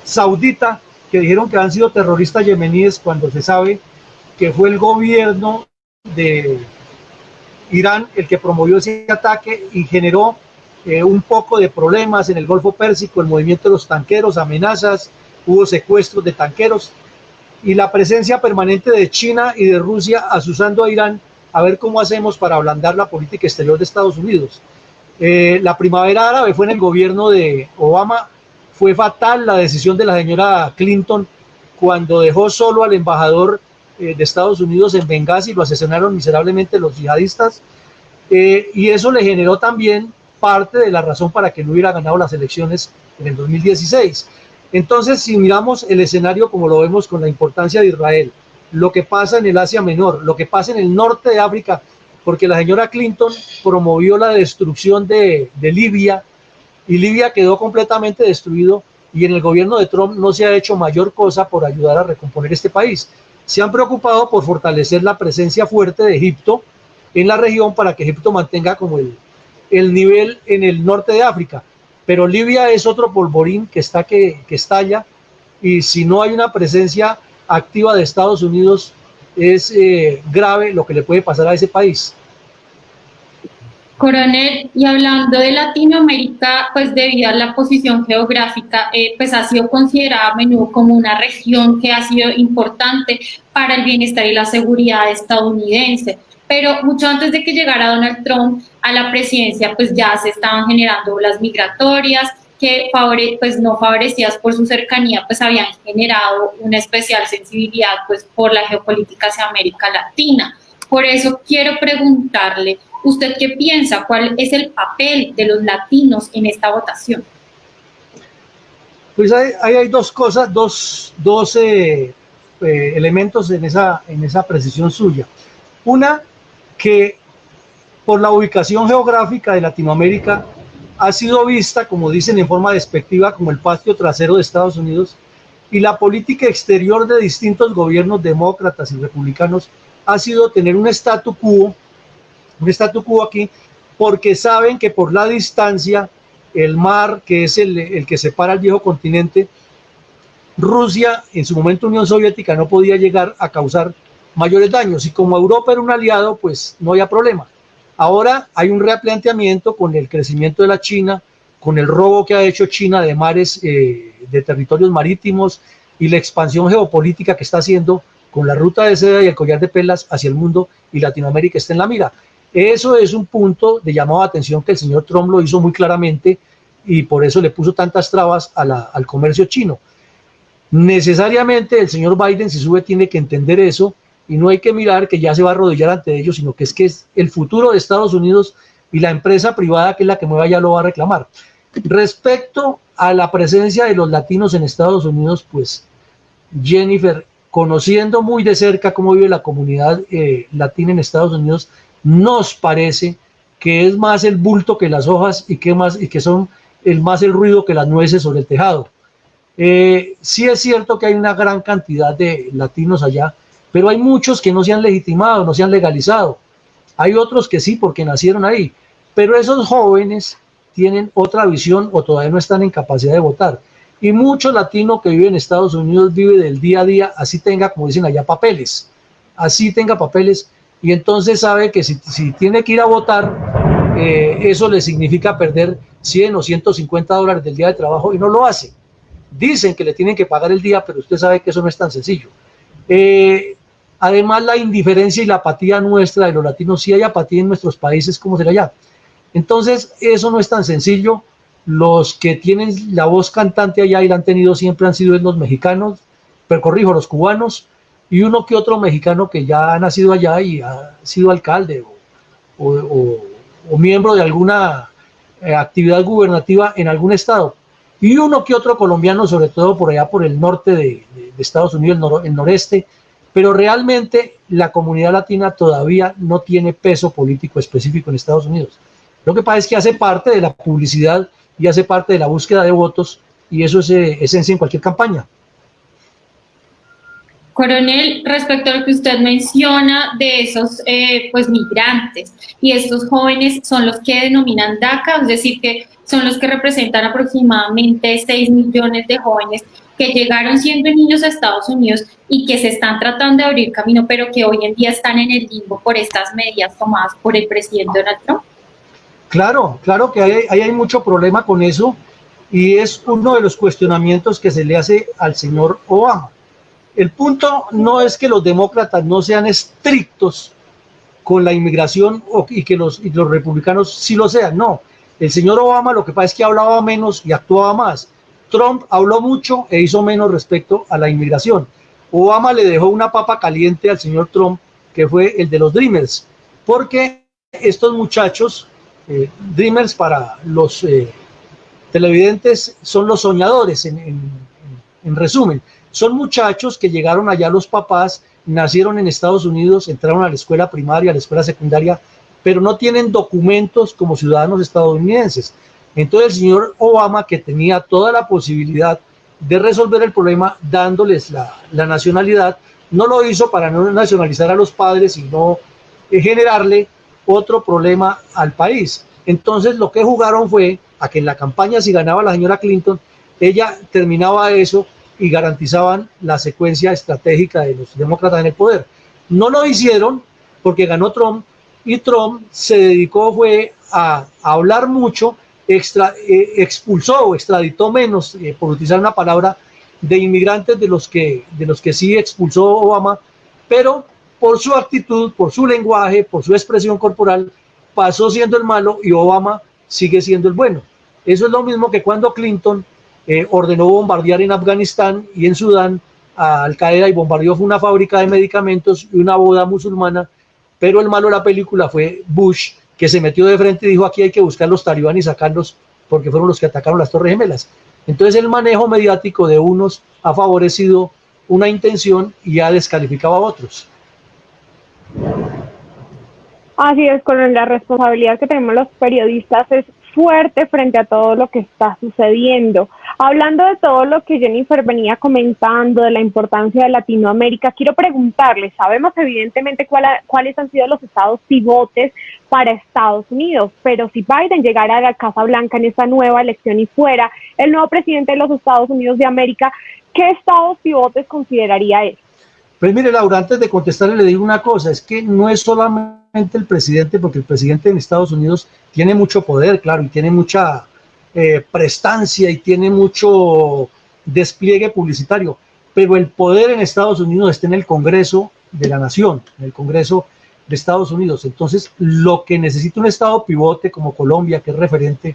saudita, que dijeron que han sido terroristas yemeníes, cuando se sabe que fue el gobierno de Irán el que promovió ese ataque y generó un poco de problemas en el Golfo Pérsico, el movimiento de los tanqueros, amenazas, hubo secuestros de tanqueros y la presencia permanente de China y de Rusia asusando a Irán a ver cómo hacemos para ablandar la política exterior de Estados Unidos. La primavera árabe fue en el gobierno de Obama, fue fatal la decisión de la señora Clinton cuando dejó solo al embajador de Estados Unidos en Benghazi, lo asesinaron miserablemente los yihadistas, y eso le generó también parte de la razón para que no hubiera ganado las elecciones en el 2016. Entonces, si miramos el escenario como lo vemos con la importancia de Israel, lo que pasa en el Asia Menor, lo que pasa en el norte de África, porque la señora Clinton promovió la destrucción de Libia y Libia quedó completamente destruido y en el gobierno de Trump no se ha hecho mayor cosa por ayudar a recomponer este país. Se han preocupado por fortalecer la presencia fuerte de Egipto en la región para que Egipto mantenga como el nivel en el norte de África, pero Libia es otro polvorín que estalla y si no hay una presencia activa de Estados Unidos es grave lo que le puede pasar a ese país. Coronel, y hablando de Latinoamérica, pues debido a la posición geográfica, pues ha sido considerada a menudo como una región que ha sido importante para el bienestar y la seguridad estadounidense. Pero mucho antes de que llegara Donald Trump a la presidencia, pues ya se estaban generando olas migratorias que pues no favorecidas por su cercanía, pues habían generado una especial sensibilidad pues por la geopolítica hacia América Latina. Por eso quiero preguntarle, ¿usted qué piensa? ¿Cuál es el papel de los latinos en esta votación? Pues hay dos cosas, dos elementos en esa precisión suya. Una, que por la ubicación geográfica de Latinoamérica ha sido vista, como dicen en forma despectiva, como el patio trasero de Estados Unidos, y la política exterior de distintos gobiernos demócratas y republicanos ha sido tener un statu quo aquí, porque saben que por la distancia, el mar, que es el que separa el viejo continente, Rusia, en su momento Unión Soviética, no podía llegar a causar mayores daños, y como Europa era un aliado, pues no había problema. Ahora hay un replanteamiento con el crecimiento de la China, con el robo que ha hecho China de mares, de territorios marítimos, y la expansión geopolítica que está haciendo con la ruta de seda y el collar de perlas hacia el mundo, y Latinoamérica está en la mira. Eso es un punto de llamado de atención que el señor Trump lo hizo muy claramente, y por eso le puso tantas trabas al comercio chino. Necesariamente el señor Biden, si sube, tiene que entender eso, y no hay que mirar que ya se va a arrodillar ante ellos, sino que es el futuro de Estados Unidos, y la empresa privada, que es la que mueva, ya lo va a reclamar. Respecto a la presencia de los latinos en Estados Unidos, pues Jennifer, conociendo muy de cerca cómo vive la comunidad latina en Estados Unidos, nos parece que es más el bulto que las hojas, y que son más el ruido que las nueces sobre el tejado. Sí es cierto que hay una gran cantidad de latinos allá, pero hay muchos que no se han legitimado, no se han legalizado. Hay otros que sí, porque nacieron ahí, pero esos jóvenes tienen otra visión o todavía no están en capacidad de votar. Y mucho latino que vive en Estados Unidos vive del día a día, así tenga, como dicen allá, papeles, así tenga papeles, y entonces sabe que si tiene que ir a votar, eso le significa perder 100 o 150 dólares del día de trabajo, y no lo hace. Dicen que le tienen que pagar el día, pero usted sabe que eso no es tan sencillo. Además, la indiferencia y la apatía nuestra de los latinos, si hay apatía en nuestros países, ¿cómo será allá? Entonces, eso no es tan sencillo. Los que tienen la voz cantante allá y la han tenido siempre han sido los mexicanos, pero corrijo, los cubanos, y uno que otro mexicano que ya ha nacido allá y ha sido alcalde o miembro de alguna actividad gubernativa en algún estado, y uno que otro colombiano, sobre todo por allá por el norte de Estados Unidos, el noreste, pero realmente la comunidad latina todavía no tiene peso político específico en Estados Unidos. Lo que pasa es que hace parte de la publicidad y hace parte de la búsqueda de votos, y eso es esencia en cualquier campaña. Coronel, respecto a lo que usted menciona de esos pues migrantes, y estos jóvenes son los que denominan DACA, es decir, que son los que representan aproximadamente 6 millones de jóvenes que llegaron siendo niños a Estados Unidos y que se están tratando de abrir camino, pero que hoy en día están en el limbo por estas medidas tomadas por el presidente Donald Trump. Claro que hay mucho problema con eso, y es uno de los cuestionamientos que se le hace al señor Obama. El punto no es que los demócratas no sean estrictos con la inmigración y que los republicanos sí lo sean, no. El señor Obama lo que pasa es que hablaba menos y actuaba más. Trump habló mucho e hizo menos respecto a la inmigración. Obama le dejó una papa caliente al señor Trump, que fue el de los Dreamers, porque estos muchachos, Dreamers para los televidentes, son los soñadores, en resumen. Son muchachos que llegaron allá, los papás nacieron en Estados Unidos, entraron a la escuela primaria, a la escuela secundaria, pero no tienen documentos como ciudadanos estadounidenses. Entonces el señor Obama, que tenía toda la posibilidad de resolver el problema dándoles la nacionalidad, no lo hizo para no nacionalizar a los padres y no generarle otro problema al país. Entonces lo que jugaron fue a que en la campaña, si ganaba la señora Clinton, ella terminaba eso y garantizaban la secuencia estratégica de los demócratas en el poder. No lo hicieron porque ganó Trump, y Trump se dedicó fue a hablar mucho, expulsó o extraditó menos, por utilizar una palabra, de inmigrantes de los que sí expulsó Obama, pero por su actitud, por su lenguaje, por su expresión corporal, pasó siendo el malo y Obama sigue siendo el bueno. Eso es lo mismo que cuando Clinton ordenó bombardear en Afganistán y en Sudán a Al Qaeda, y bombardeó una fábrica de medicamentos y una boda musulmana, pero el malo de la película fue Bush, que se metió de frente y dijo: aquí hay que buscar los talibanes y sacarlos porque fueron los que atacaron las Torres Gemelas. Entonces el manejo mediático de unos ha favorecido una intención y ha descalificado a otros. Así es, con la responsabilidad que tenemos los periodistas es fuerte frente a todo lo que está sucediendo. Hablando de todo lo que Jennifer venía comentando, de la importancia de Latinoamérica, quiero preguntarle, sabemos evidentemente cuáles han sido los estados pivotes para Estados Unidos, pero si Biden llegara a la Casa Blanca en esta nueva elección y fuera el nuevo presidente de los Estados Unidos de América, ¿qué estados pivotes consideraría él? Pues mire, Laura, antes de contestarle le digo una cosa, es que no es solamente el presidente, porque el presidente en Estados Unidos tiene mucho poder, claro, y tiene mucha prestancia y tiene mucho despliegue publicitario, pero el poder en Estados Unidos está en el Congreso de la Nación, en el Congreso de Estados Unidos. Entonces, lo que necesita un estado pivote como Colombia, que es referente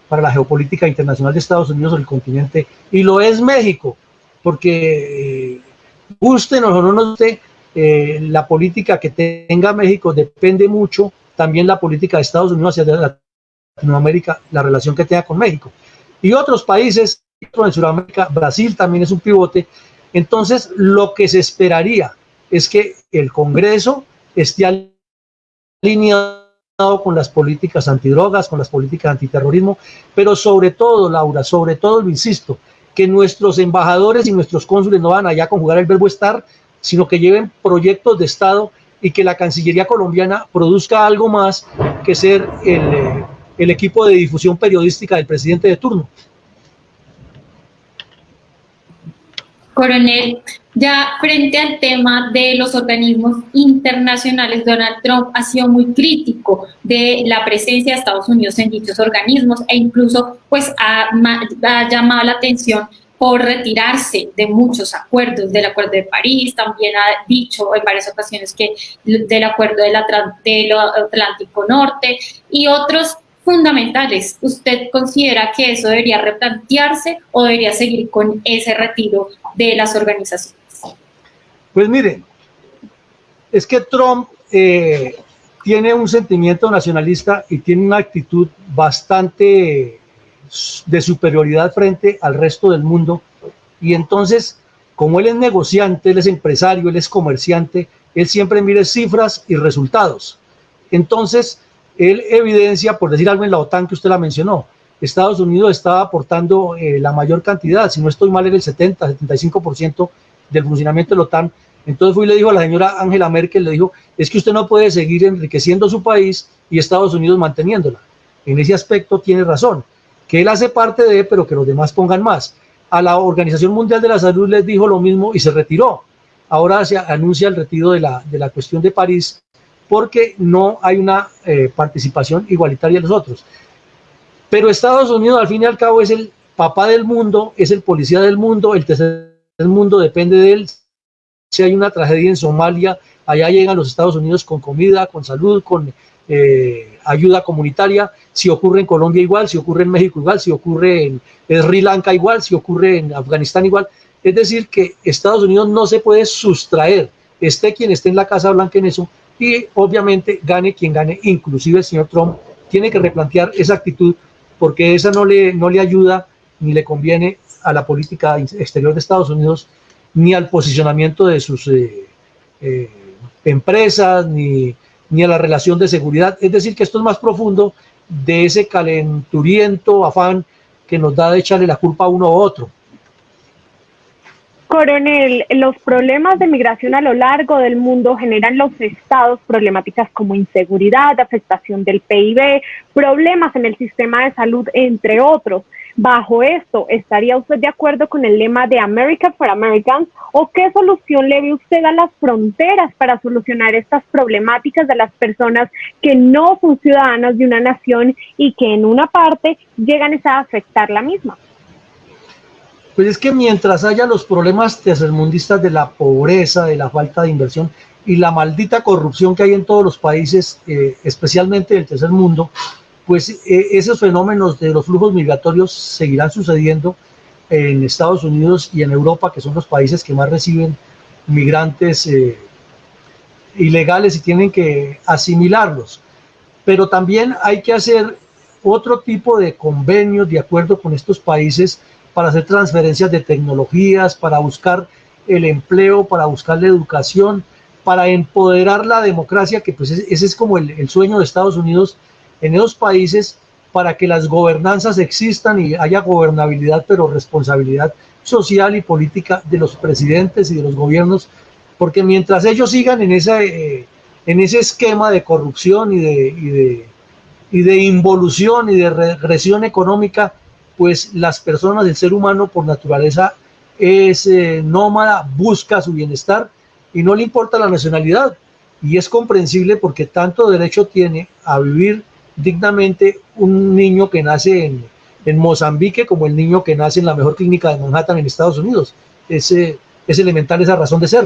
para la geopolítica internacional de Estados Unidos o el continente, y lo es México, porque gusten o no nos guste, la política que tenga México depende mucho, también la política de Estados Unidos hacia Latinoamérica, la relación que tenga con México. Y otros países en Sudamérica, Brasil también es un pivote. Entonces, lo que se esperaría es que el Congreso esté alineado con las políticas antidrogas, con las políticas antiterrorismo, pero sobre todo, Laura, sobre todo, lo insisto, que nuestros embajadores y nuestros cónsules no van allá a conjugar el verbo estar, sino que lleven proyectos de Estado y que la Cancillería colombiana produzca algo más que ser el equipo de difusión periodística del presidente de turno. Coronel, ya frente al tema de los organismos internacionales, Donald Trump ha sido muy crítico de la presencia de Estados Unidos en dichos organismos e incluso pues ha llamado la atención por retirarse de muchos acuerdos, del Acuerdo de París, también ha dicho en varias ocasiones que del Acuerdo del Atlántico Norte y otros fundamentales. ¿Usted considera que eso debería replantearse o debería seguir con ese retiro de las organizaciones? Pues mire, es que Trump tiene un sentimiento nacionalista y tiene una actitud bastante de superioridad frente al resto del mundo, y entonces, como él es negociante, él es empresario, él es comerciante, él siempre mire cifras y resultados. Entonces, él evidencia, por decir algo, en la OTAN, que usted la mencionó, Estados Unidos estaba aportando la mayor cantidad, si no estoy mal, era el 70-75% del funcionamiento de la OTAN. Entonces fue y le dijo a la señora Angela Merkel, le dijo: es que usted no puede seguir enriqueciendo su país y Estados Unidos manteniéndola. En ese aspecto tiene razón, que él hace parte de, pero que los demás pongan más. A la Organización Mundial de la Salud les dijo lo mismo y se retiró. Ahora se anuncia el retiro de la cuestión de París, porque no hay una participación igualitaria de los otros. Pero Estados Unidos, al fin y al cabo, es el papá del mundo, es el policía del mundo, el tercer mundo depende de él. Si hay una tragedia en Somalia, allá llegan los Estados Unidos con comida, con salud, con ayuda comunitaria. Si ocurre en Colombia igual, si ocurre en México igual, si ocurre en Sri Lanka igual, si ocurre en Afganistán igual. Es decir, que Estados Unidos no se puede sustraer, esté quien esté en la Casa Blanca en eso, y obviamente gane quien gane, inclusive el señor Trump tiene que replantear esa actitud, porque esa no le ayuda ni le conviene a la política exterior de Estados Unidos, ni al posicionamiento de sus empresas, ni a la relación de seguridad. Es decir, que esto es más profundo de ese calenturiento afán que nos da de echarle la culpa a uno u otro. Coronel, los problemas de migración a lo largo del mundo generan los estados problemáticas como inseguridad, afectación del PIB, problemas en el sistema de salud, entre otros. Bajo esto, ¿estaría usted de acuerdo con el lema de America for Americans? ¿O qué solución le ve usted a las fronteras para solucionar estas problemáticas de las personas que no son ciudadanas de una nación y que en una parte llegan a afectar la misma? Pues es que mientras haya los problemas tercermundistas de la pobreza, de la falta de inversión y la maldita corrupción que hay en todos los países, especialmente del tercer mundo, pues esos fenómenos de los flujos migratorios seguirán sucediendo en Estados Unidos y en Europa, que son los países que más reciben migrantes ilegales y tienen que asimilarlos. Pero también hay que hacer otro tipo de convenios de acuerdo con estos países para hacer transferencias de tecnologías, para buscar el empleo, para buscar la educación, para empoderar la democracia, que pues ese es como el sueño de Estados Unidos en esos países, para que las gobernanzas existan y haya gobernabilidad, pero responsabilidad social y política de los presidentes y de los gobiernos, porque mientras ellos sigan en ese esquema de corrupción y de involución y de regresión económica, pues las personas, el ser humano por naturaleza es nómada, busca su bienestar y no le importa la nacionalidad. Y es comprensible porque tanto derecho tiene a vivir dignamente un niño que nace en Mozambique como el niño que nace en la mejor clínica de Manhattan en Estados Unidos. Es elemental esa razón de ser.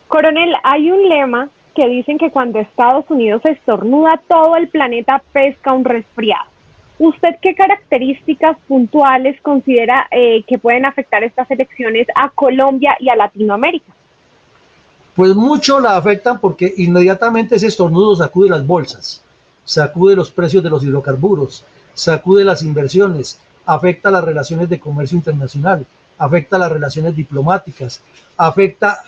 Coronel, hay un lema que dicen que cuando Estados Unidos estornuda, todo el planeta pesca un resfriado. ¿Usted qué características puntuales considera que pueden afectar estas elecciones a Colombia y a Latinoamérica? Pues mucho la afectan porque inmediatamente ese estornudo sacude las bolsas, sacude los precios de los hidrocarburos, sacude las inversiones, afecta las relaciones de comercio internacional, afecta las relaciones diplomáticas, afecta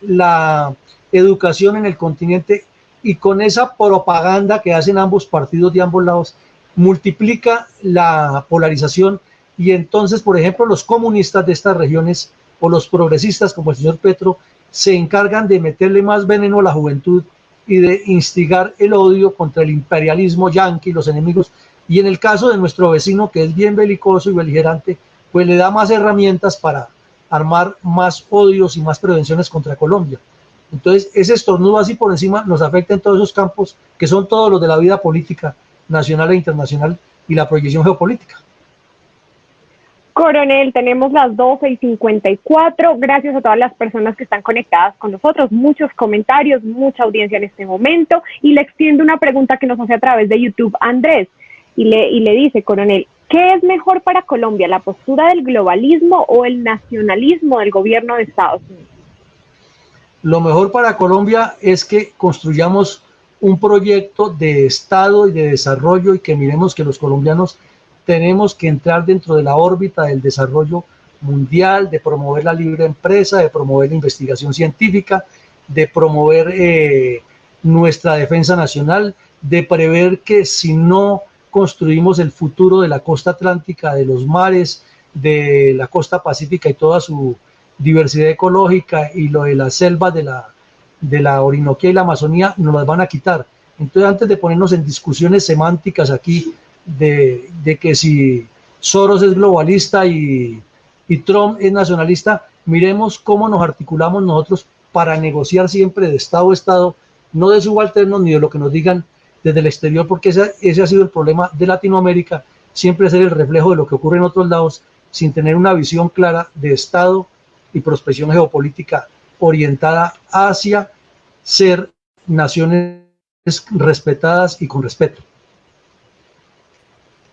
la educación en el continente, y con esa propaganda que hacen ambos partidos de ambos lados, multiplica la polarización. Y entonces, por ejemplo, los comunistas de estas regiones o los progresistas como el señor Petro se encargan de meterle más veneno a la juventud y de instigar el odio contra el imperialismo yanqui, los enemigos. Y en el caso de nuestro vecino, que es bien belicoso y beligerante, pues le da más herramientas para armar más odios y más prevenciones contra Colombia. Entonces, ese estornudo así por encima nos afecta en todos esos campos, que son todos los de la vida política nacional e internacional y la proyección geopolítica. Coronel, tenemos las 12:54. Gracias a todas las personas que están conectadas con nosotros. Muchos comentarios, mucha audiencia en este momento. Y le extiendo una pregunta que nos hace a través de YouTube Andrés. Y le dice, Coronel, ¿qué es mejor para Colombia, la postura del globalismo o el nacionalismo del gobierno de Estados Unidos? Lo mejor para Colombia es que construyamos un proyecto de Estado y de desarrollo, y que miremos que los colombianos tenemos que entrar dentro de la órbita del desarrollo mundial, de promover la libre empresa, de promover la investigación científica, de promover nuestra defensa nacional, de prever que si no construimos el futuro de la costa atlántica, de los mares, de la costa pacífica y toda su diversidad ecológica, y lo de las selvas de la Orinoquía y la Amazonía, nos las van a quitar. Entonces, antes de ponernos en discusiones semánticas aquí de que si Soros es globalista y Trump es nacionalista, miremos cómo nos articulamos nosotros para negociar siempre de Estado a Estado, no de subalternos ni de lo que nos digan desde el exterior, porque ese ha sido el problema de Latinoamérica, siempre ser el reflejo de lo que ocurre en otros lados, sin tener una visión clara de Estado y prospección geopolítica orientada hacia ser naciones respetadas y con respeto.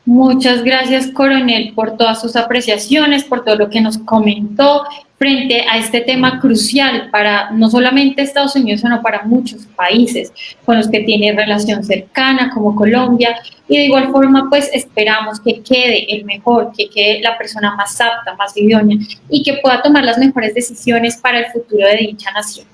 Muchas gracias, Coronel, por todas sus apreciaciones, por todo lo que nos comentó frente a este tema crucial para no solamente Estados Unidos, sino para muchos países con los que tiene relación cercana, como Colombia. Y de igual forma, pues esperamos que quede el mejor, que quede la persona más apta, más idónea, y que pueda tomar las mejores decisiones para el futuro de dicha nación.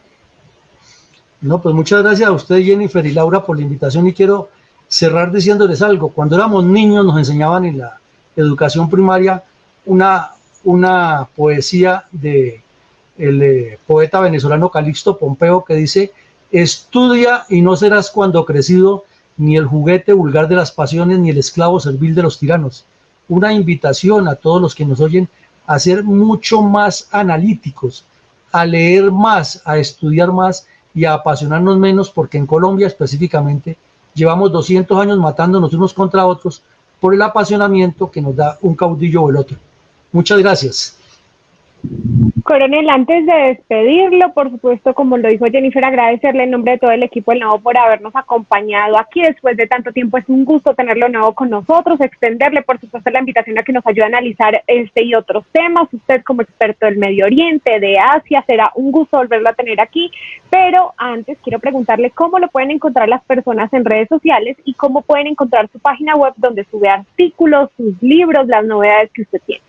No, pues muchas gracias a usted, Jennifer y Laura, por la invitación, y quiero cerrar diciéndoles algo. Cuando éramos niños nos enseñaban en la educación primaria una una poesía de el poeta venezolano Calixto Pompeo que dice: estudia y no serás cuando crecido ni el juguete vulgar de las pasiones ni el esclavo servil de los tiranos. Una invitación a todos los que nos oyen a ser mucho más analíticos, a leer más, a estudiar más y a apasionarnos menos, porque en Colombia específicamente llevamos 200 años matándonos unos contra otros por el apasionamiento que nos da un caudillo o el otro. Muchas gracias. Coronel, antes de despedirlo, por supuesto, como lo dijo Jennifer, agradecerle en nombre de todo el equipo del Nodo por habernos acompañado aquí después de tanto tiempo. Es un gusto tenerlo nuevo con nosotros, extenderle, por supuesto, la invitación a que nos ayude a analizar este y otros temas. Usted, como experto del Medio Oriente, de Asia, será un gusto volverlo a tener aquí. Pero antes quiero preguntarle cómo lo pueden encontrar las personas en redes sociales y cómo pueden encontrar su página web donde sube artículos, sus libros, las novedades que usted tiene.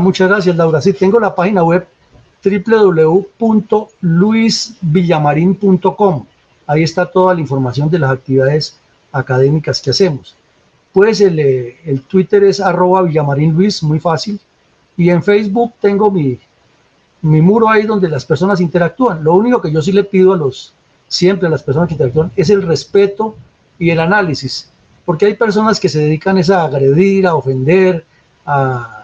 Muchas gracias, Laura. Sí, tengo la página web www.luisvillamarin.com. Ahí está toda la información de las actividades académicas que hacemos. Pues el Twitter es @villamarinluis, muy fácil. Y en Facebook tengo mi muro ahí donde las personas interactúan. Lo único que yo sí le pido siempre a las personas que interactúan es el respeto y el análisis. Porque hay personas que se dedican a agredir, a ofender, a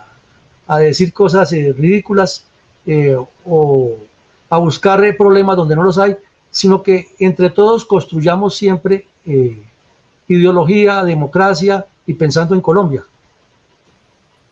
decir cosas ridículas o a buscar problemas donde no los hay, sino que entre todos construyamos siempre ideología, democracia y pensando en Colombia.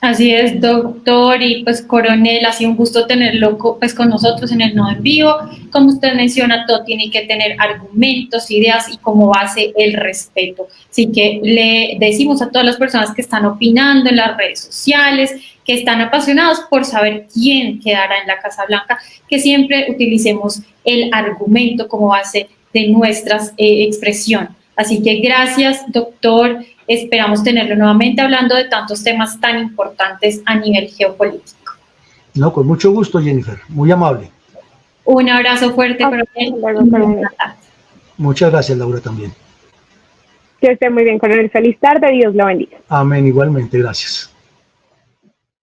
Así es, doctor, y pues coronel, ha sido un gusto tenerlo pues con nosotros en el Nodo en Vivo. Como usted menciona, todo tiene que tener argumentos, ideas y como base el respeto. Así que le decimos a todas las personas que están opinando en las redes sociales, que están apasionados por saber quién quedará en la Casa Blanca, que siempre utilicemos el argumento como base de nuestra expresión. Así que gracias, doctor. Esperamos tenerlo nuevamente hablando de tantos temas tan importantes a nivel geopolítico. No, con mucho gusto, Jennifer. Muy amable. Un abrazo fuerte, coronel. Muchas gracias, Laura, también. Que esté muy bien, coronel. Feliz tarde. Dios lo bendiga. Amén, igualmente. Gracias.